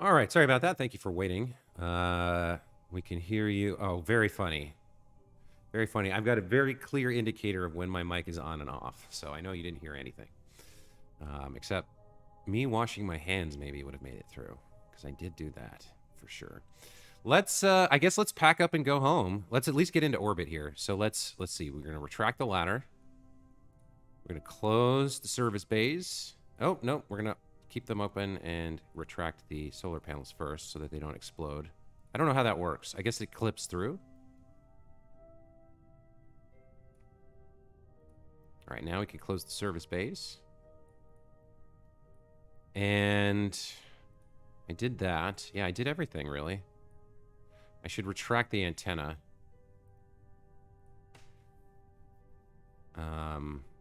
All right, sorry about that. Thank you for waiting. We can hear you. Oh, very funny. Very funny. I've got a very clear indicator of when my mic is on and off, so I know you didn't hear anything. Except me washing my hands maybe would have made it through, because I did do that, for sure. Let's, I guess let's pack up and go home. Let's at least get into orbit here. So let's see. We're going to retract the ladder. We're going to close the service bays. Oh, no, we're going to keep them open and retract the solar panels first so that they don't explode. I don't know how that works. I guess it clips through. All right, now we can close the service bays. And I did that. Yeah, I did everything, really. I should retract the antenna.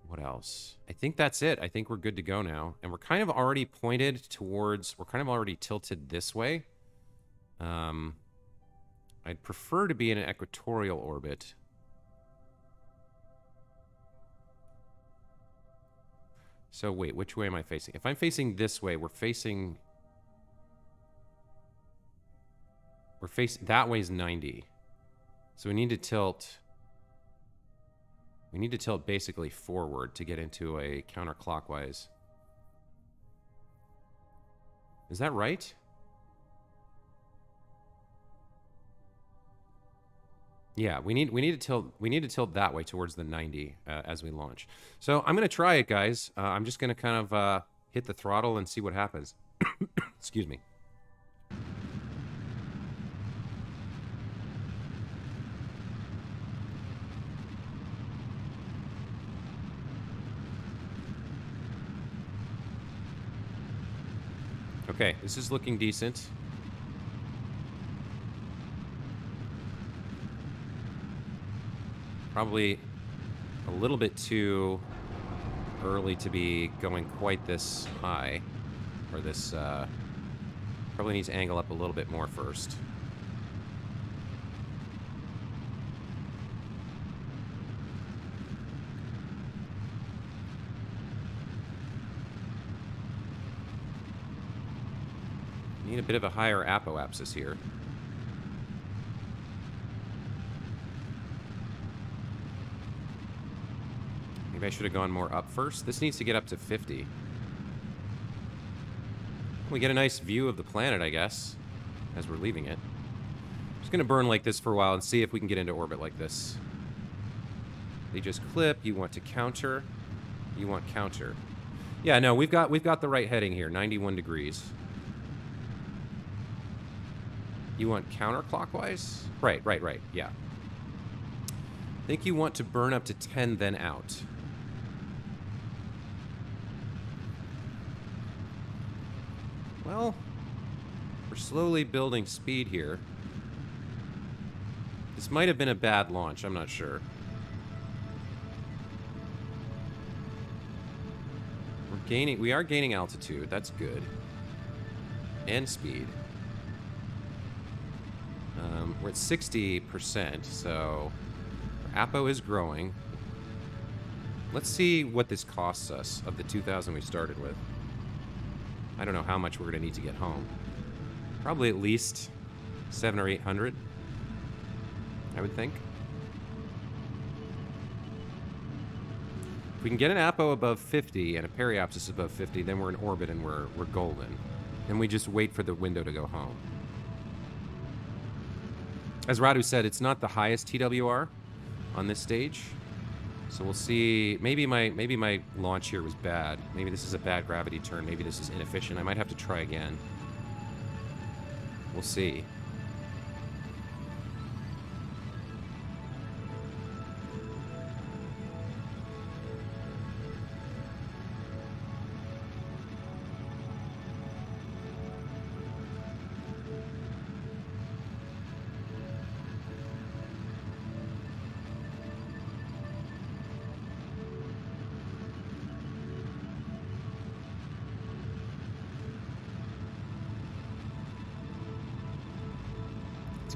What else? I think that's it. I think we're good to go now. And we're kind of already pointed towards... We're kind of already tilted this way. I'd prefer to be in an equatorial orbit. So wait, which way am I facing? If I'm facing this way, we're facing... That way's 90. So we need to tilt... We need to tilt basically forward to get into a counterclockwise. Is that right? Yeah, we need to tilt that way towards the 90 as we launch. So I'm gonna try it, guys. I'm just gonna kind of hit the throttle and see what happens. Excuse me. Okay, this is looking decent. Probably a little bit too early to be going quite this high. Or this, probably needs to angle up a little bit more first. Need a bit of a higher apoapsis here. Maybe I should have gone more up first. This needs to get up to 50. We get a nice view of the planet, I guess, as we're leaving it. Just gonna burn like this for a while and see if we can get into orbit like this. They just clip. You want to counter. You want counter. Yeah, no, we've got the right heading here, 91 degrees. You want counterclockwise? Right, yeah. I think you want to burn up to 10, then out. Well, we're slowly building speed here. This might have been a bad launch, I'm not sure. We are gaining altitude, that's good. And speed. We're at 60%, so our APO is growing. Let's see what this costs us of the 2,000 we started with. I don't know how much we're going to need to get home. Probably at least 700 or 800, I would think. If we can get an APO above 50 and a periapsis above 50, then we're in orbit and we're golden. And we just wait for the window to go home. As Radu said, it's not the highest TWR on this stage. So we'll see. Maybe my launch here was bad. Maybe this is a bad gravity turn. Maybe this is inefficient. I might have to try again. We'll see.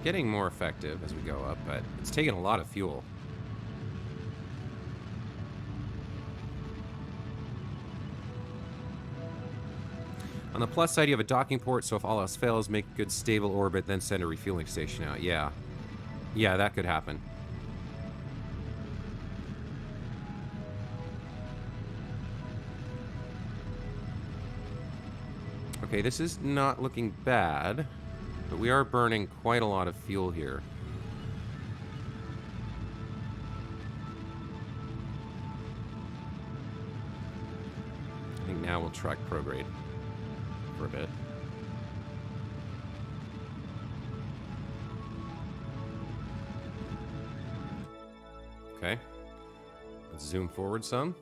Getting more effective as we go up, but it's taking a lot of fuel. On the plus side, you have a docking port, so if all else fails, make a good stable orbit, then send a refueling station out. Yeah. Yeah, that could happen. Okay, this is not looking bad. But we are burning quite a lot of fuel here. I think now we'll track prograde for a bit. Okay. Let's zoom forward some.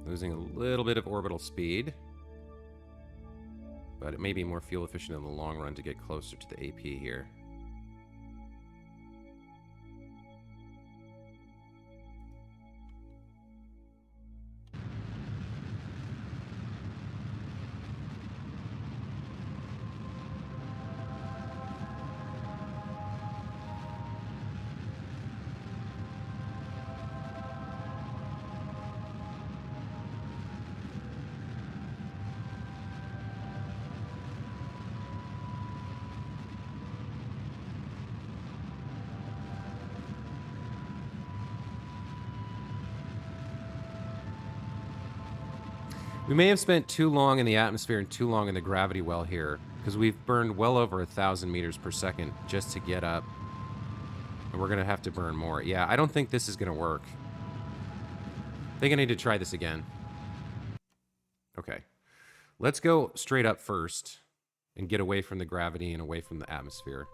Losing a little bit of orbital speed. But it may be more fuel efficient in the long run to get closer to the AP here. We may have spent too long in the atmosphere and too long in the gravity well here, because we've burned well over 1,000 meters per second just to get up. And we're going to have to burn more. Yeah, I don't think this is going to work. I think I need to try this again. Okay. Let's go straight up first and get away from the gravity and away from the atmosphere.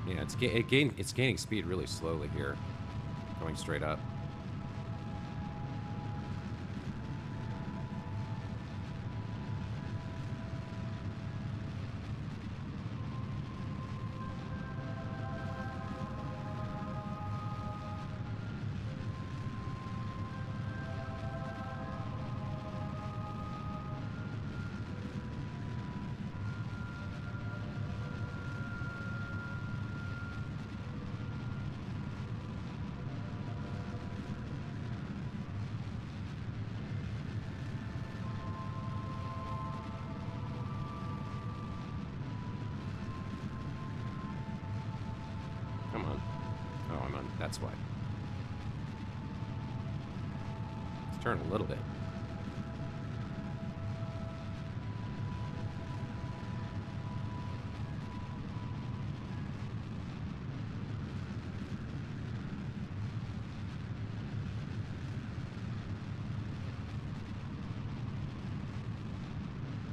Yeah, it's gaining speed really slowly here, going straight up. That's why. Let's turn a little bit.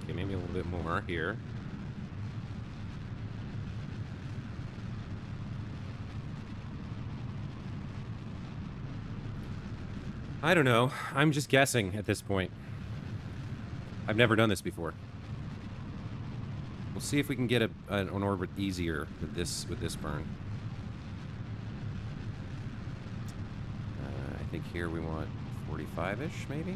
Okay, maybe a little bit more here. I don't know. I'm just guessing at this point. I've never done this before. We'll see if we can get an orbit easier with this burn. I think here we want 45-ish, maybe?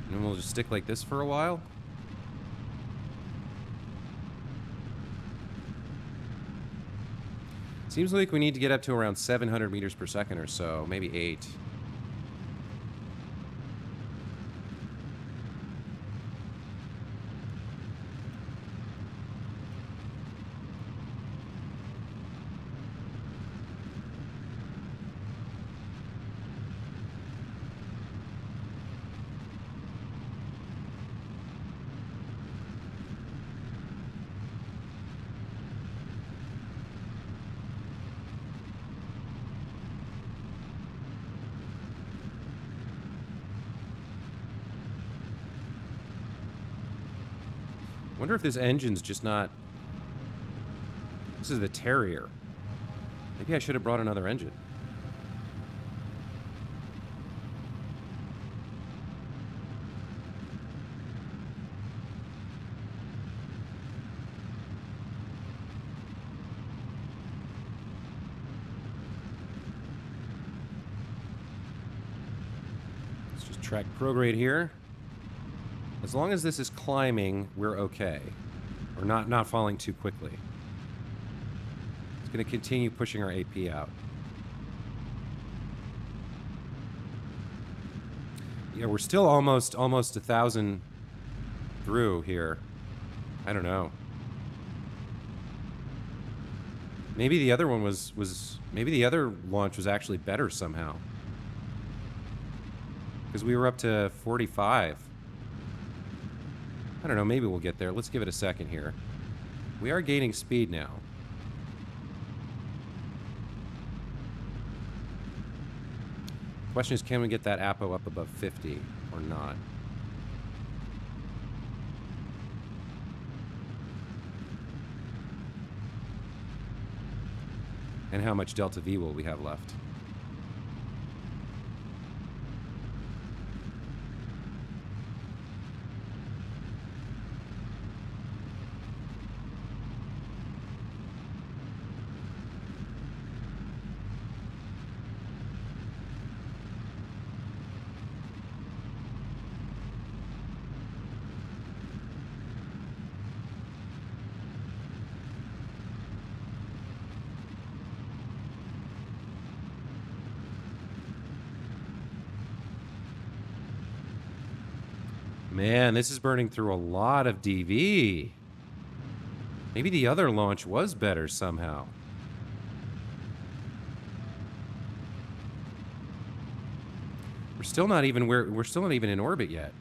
And then we'll just stick like this for a while. Seems like we need to get up to around 700 meters per second or so, maybe 8. Wonder if this engine's just not... This is the Terrier. Maybe I should have brought another engine. Let's just track prograde here. As long as this is climbing, we're okay. Or not falling too quickly. It's going to continue pushing our AP out. Yeah, we're still almost 1,000 through here. I don't know. Maybe the other one was maybe the other launch was actually better somehow. Because we were up to 45. I don't know, maybe we'll get there. Let's give it a second here. We are gaining speed now. Question is, can we get that APO up above 50 or not? And how much delta V will we have left? Man, this is burning through a lot of DV. Maybe the other launch was better somehow. We're still not even in orbit yet.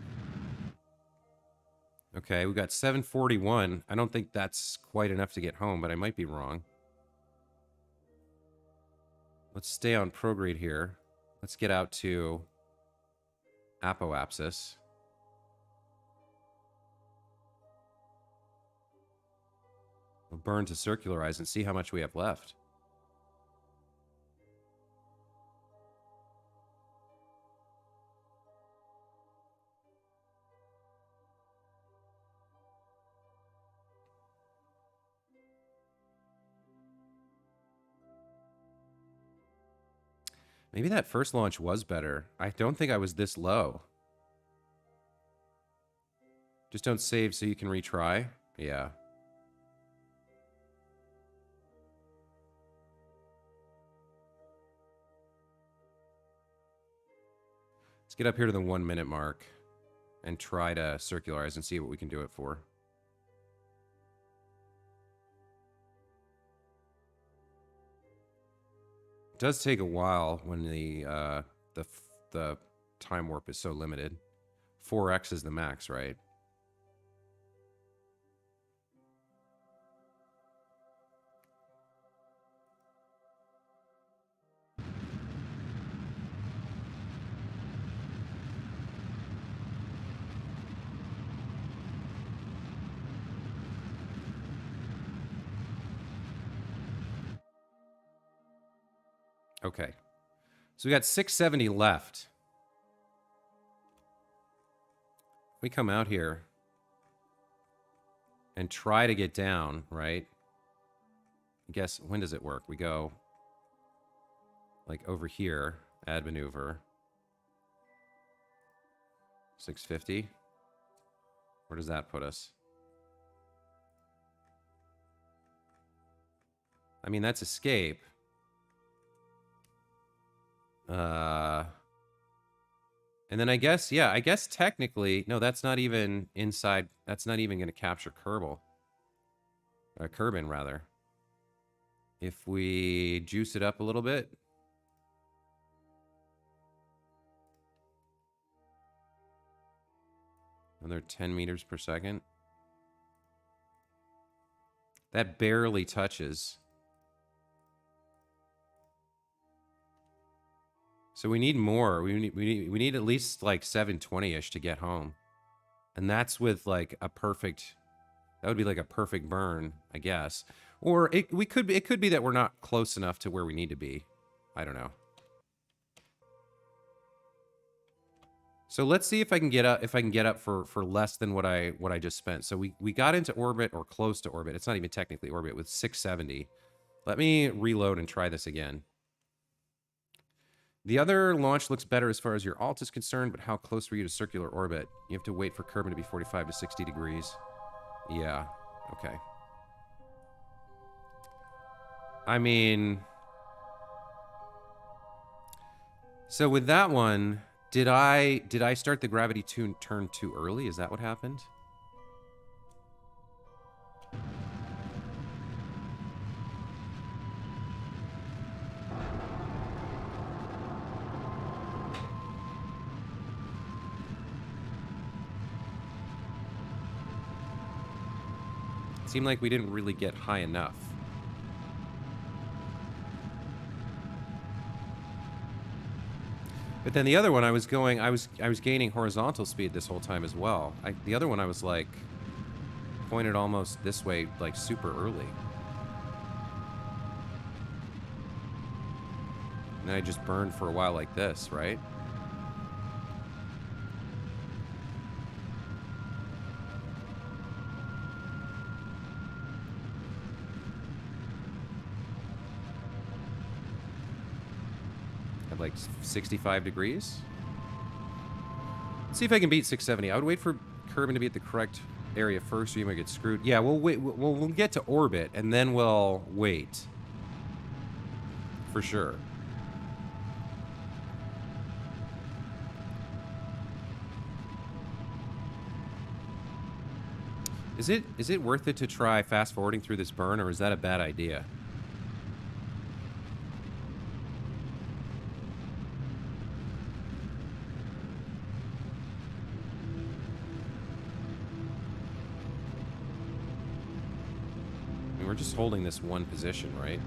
Okay, we got 741. I don't think that's quite enough to get home, but I might be wrong. Let's stay on prograde here. Let's get out to apoapsis. We'll burn to circularize and see how much we have left. Maybe that first launch was better. I don't think I was this low. Just don't save so you can retry. Yeah. Let's get up here to the 1 minute mark and try to circularize and see what we can do it for. does take a while when the time warp is so limited. 4x is the max, right? Okay. So we got 670 left. We come out here and try to get down, right? I guess, when does it work? We go, like, over here, add maneuver. 650. Where does that put us? I mean, that's escape. And then I guess, yeah, I guess technically, no, that's not even inside. That's not even going to capture Kerbal. Kerbin, rather. If we juice it up a little bit. Another 10 meters per second. That barely touches. So we need more. We need at least like 720-ish to get home. And that's with like a perfect, that would be like a perfect burn, I guess. Or it could be that we're not close enough to where we need to be. I don't know. So let's see if I can get up for less than what I just spent. So we got into orbit or close to orbit. It's not even technically orbit with 670. Let me reload and try this again. The other launch looks better as far as your alt is concerned, but how close were you to circular orbit? You have to wait for Kerbin to be 45 to 60 degrees. Yeah, okay. I mean... So with that one, did I start the gravity turn too early? Is that what happened? Seemed like we didn't really get high enough. But then the other one I was gaining horizontal speed this whole time as well. The other one I was like pointed almost this way, like super early. And then I just burned for a while like this, right? Like 65 degrees. Let's see if I can beat 670. I would wait for Kerbin to be at the correct area first, or you might get screwed. Yeah, we'll wait. We'll get to orbit, and then we'll wait. For sure. Is it worth it to try fast forwarding through this burn, or is that a bad idea? We're just holding this one position, right?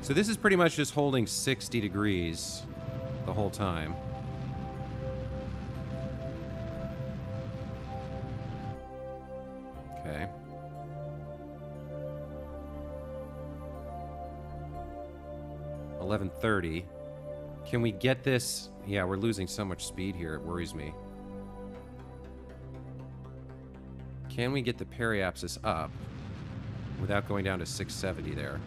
So this is pretty much just holding 60 degrees the whole time. Okay. $11:30. Can we get this? Yeah, we're losing so much speed here. It worries me. Can we get the periapsis up without going down to 670 there?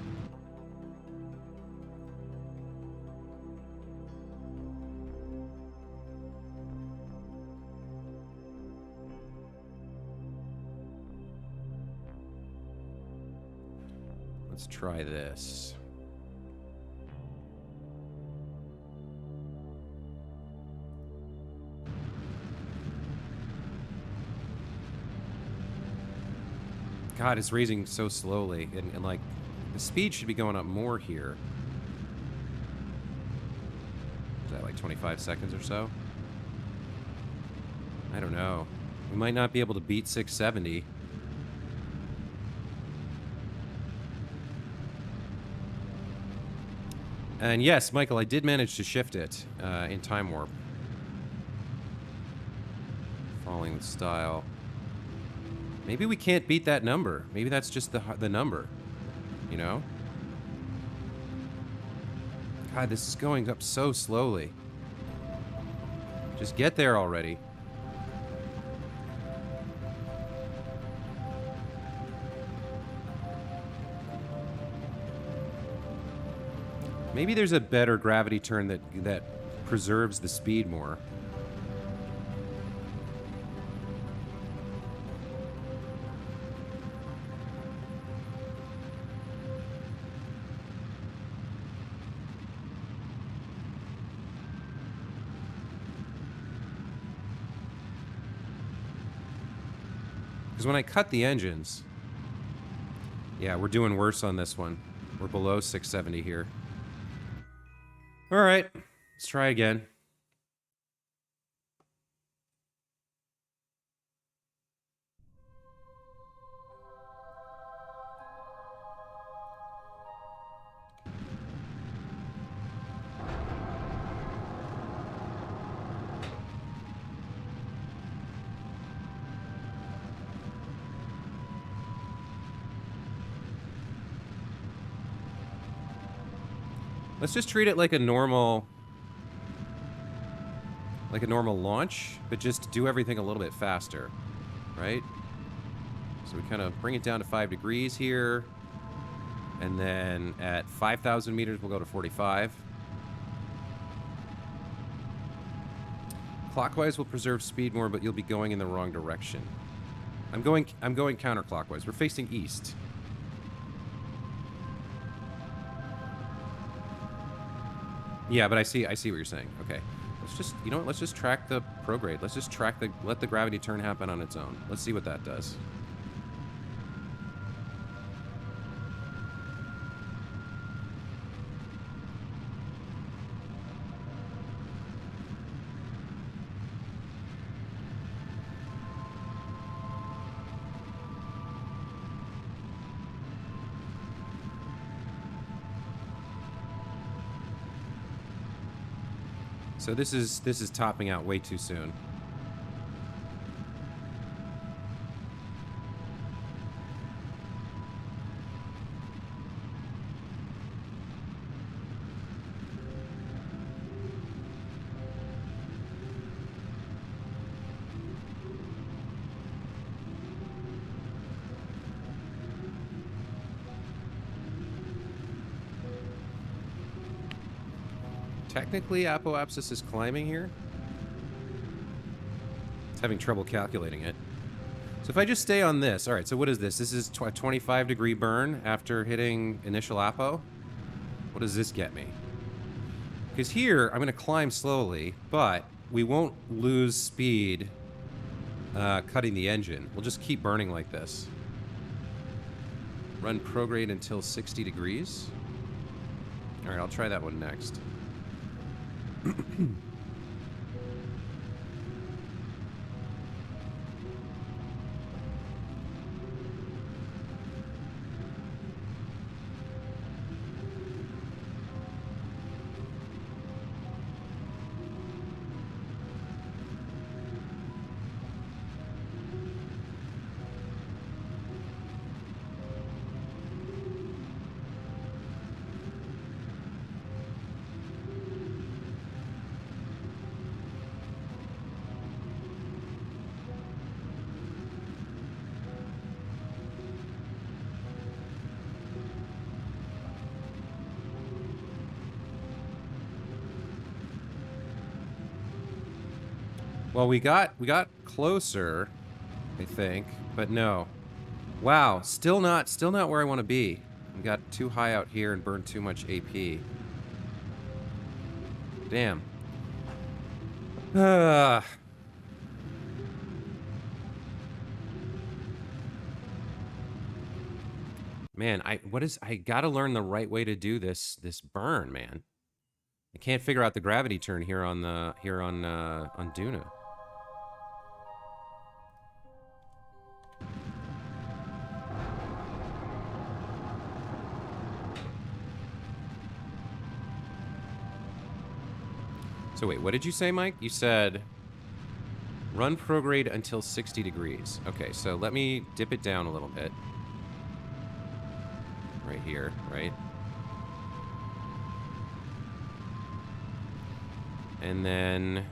Let's try this. God, it's raising so slowly, and like, the speed should be going up more here. Is that like 25 seconds or so? I don't know. We might not be able to beat 670. And yes, Michael, I did manage to shift it in Time Warp. Following the style. Maybe we can't beat that number. Maybe that's just the number, you know? God, this is going up so slowly. Just get there already. Maybe there's a better gravity turn that preserves the speed more. Because when I cut the engines... Yeah, we're doing worse on this one. We're below 670 here. Alright, let's try again. Let's just treat it like a normal launch, but just do everything a little bit faster, right? So we kind of bring it down to 5 degrees here, and then at 5,000 meters we'll go to 45. Clockwise will preserve speed more, but you'll be going in the wrong direction. I'm going counterclockwise. We're facing east. Yeah, but I see what you're saying. Okay. Let's just, you know what? Let's just track the prograde. Let's just let the gravity turn happen on its own. Let's see what that does. So this is topping out way too soon. Technically, apoapsis is climbing here. It's having trouble calculating it. So if I just stay on this... Alright, so what is this? This is a 25-degree burn after hitting initial apo? What does this get me? Because here, I'm going to climb slowly, but we won't lose speed cutting the engine. We'll just keep burning like this. Run prograde until 60 degrees. Alright, I'll try that one next. Well, we got closer, I think, but no. Wow, still not where I want to be. We got too high out here and burned too much AP. Damn. Man, I gotta learn the right way to do this burn, man. I can't figure out the gravity turn here on Duna. So wait, what did you say, Mike? You said run prograde until 60 degrees. Okay, so let me dip it down a little bit. Right here, right? And then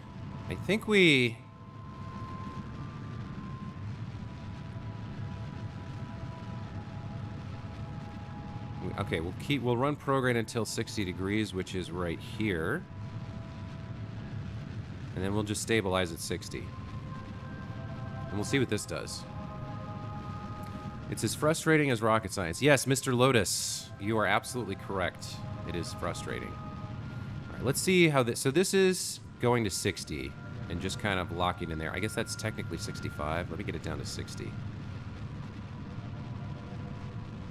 I think we... Okay, we'll run prograde until 60 degrees, which is right here. And then we'll just stabilize at 60. And we'll see what this does. It's as frustrating as rocket science. Yes, Mr. Lotus, you are absolutely correct. It is frustrating. All right, let's see how this... So this is going to 60 and just kind of locking in there. I guess that's technically 65. Let me get it down to 60.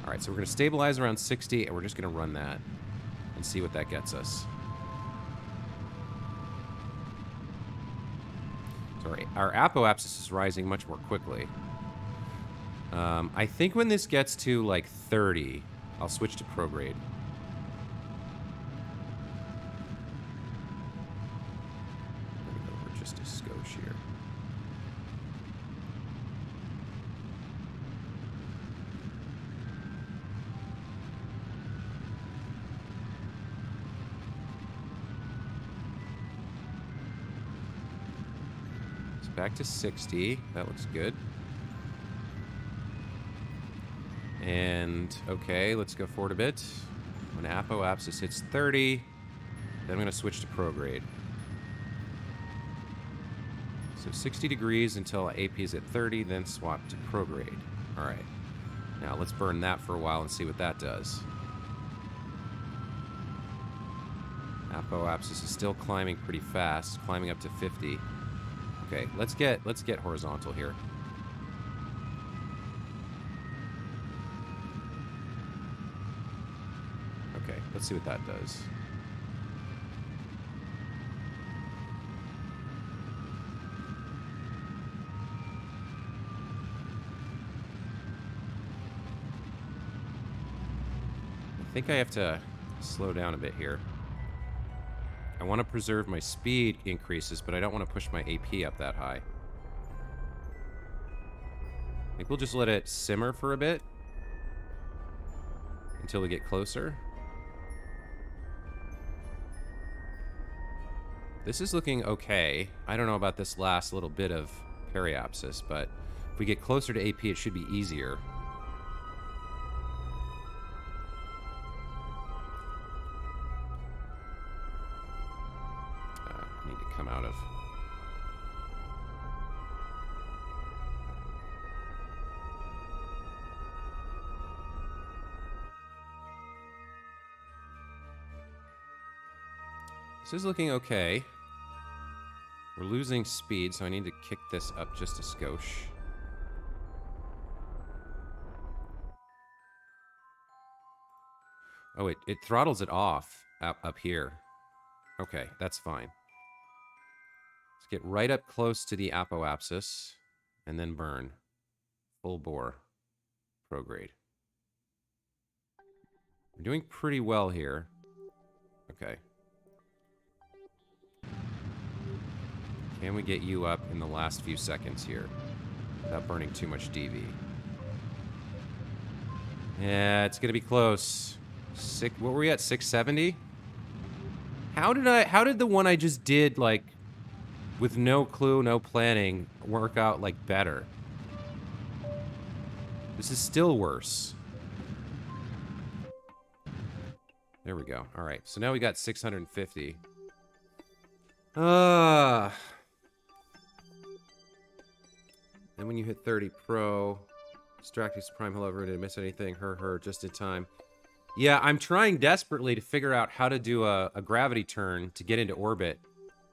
All right, so we're going to stabilize around 60, and we're just going to run that and see what that gets us. So our apoapsis is rising much more quickly. I think when this gets to, like, 30, I'll switch to prograde. Let me go over just a skosh here. It's back to 60. That looks good. And, okay, let's go forward a bit. When apoapsis hits 30, then I'm going to switch to prograde. So 60 degrees until AP is at 30, then swap to prograde. All right. Now, let's burn that for a while and see what that does. Apoapsis is still climbing pretty fast, climbing up to 50. Okay, let's get horizontal here. Okay, let's see what that does. I think I have to slow down a bit here. I want to preserve my speed increases, but I don't want to push my AP up that high. I think we'll just let it simmer for a bit until we get closer. This is looking okay. I don't know about this last little bit of periapsis, but if we get closer to AP, it should be easier. I need to come out of... This is looking okay. We're losing speed, so I need to kick this up just a skosh. Oh, it throttles it off up here. Okay, that's fine. Let's get right up close to the apoapsis, and then burn. Full bore. Prograde. We're doing pretty well here. Okay. Can we get you up in the last few seconds here without burning too much DV? Yeah, it's gonna be close. What were we at? 670? How did the one I just did, like, with no clue, no planning, work out, like, better? This is still worse. There we go. All right, so now we got 650. And when you hit 30 Pro, Distractus Prime, however, didn't miss anything. Just in time. Yeah, I'm trying desperately to figure out how to do a gravity turn to get into orbit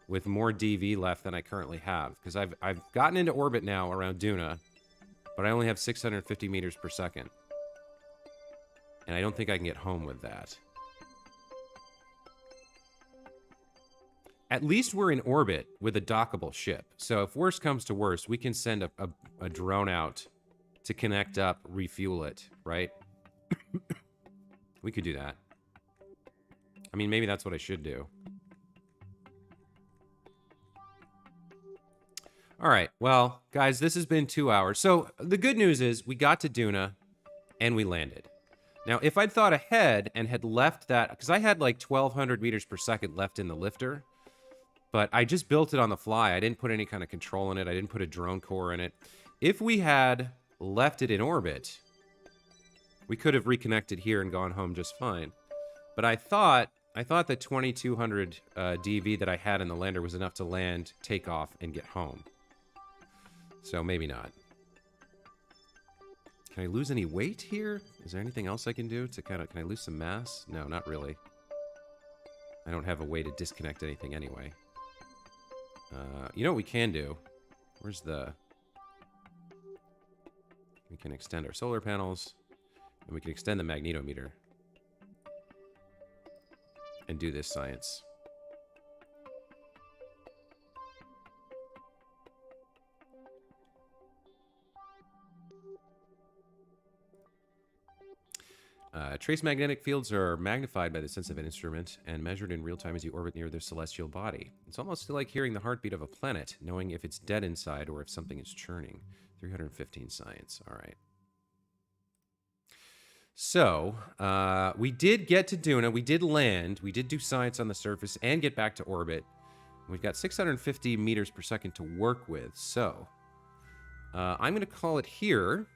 with more DV left than I currently have. Because I've gotten into orbit now around Duna, but I only have 650 meters per second. And I don't think I can get home with that. At least we're in orbit with a dockable ship. So if worst comes to worst, we can send a drone out to connect up, refuel it, right? We could do that. I mean, maybe that's what I should do. All right. Well, guys, this has been 2 hours. So the good news is we got to Duna and we landed. Now, if I'd thought ahead and had left that, because I had like 1,200 meters per second left in the lifter, but I just built it on the fly. I didn't put any kind of control in it. I didn't put a drone core in it. If we had left it in orbit, we could have reconnected here and gone home just fine. But I thought that 2,200 DV that I had in the lander was enough to land, take off, and get home. So maybe not. Can I lose any weight here? Is there anything else I can do to kind of... Can I lose some mass? No, not really. I don't have a way to disconnect anything anyway. You know what we can do? Where's the... We can extend our solar panels. And we can extend the magnetometer. And do this science. Trace magnetic fields are magnified by the sense of an instrument and measured in real time as you orbit near their celestial body. It's almost like hearing the heartbeat of a planet, knowing if it's dead inside or if something is churning. 315 science. All right. So, we did get to Duna. We did land. We did do science on the surface and get back to orbit. We've got 650 meters per second to work with. So, I'm going to call it here.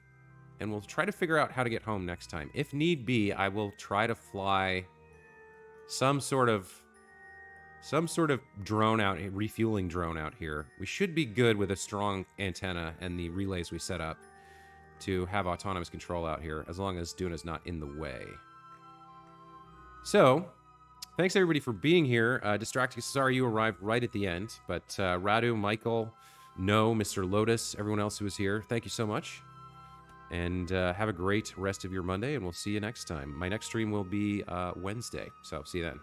And we'll try to figure out how to get home next time. If need be, I will try to fly some sort of drone out, refueling drone out here. We should be good with a strong antenna and the relays we set up to have autonomous control out here, as long as Duna's not in the way. So, thanks everybody for being here. Distracting, sorry you arrived right at the end, but Radu, Michael, No, Mr. Lotus, everyone else who was here, thank you so much. And have a great rest of your Monday, and we'll see you next time. My next stream will be Wednesday, so see you then.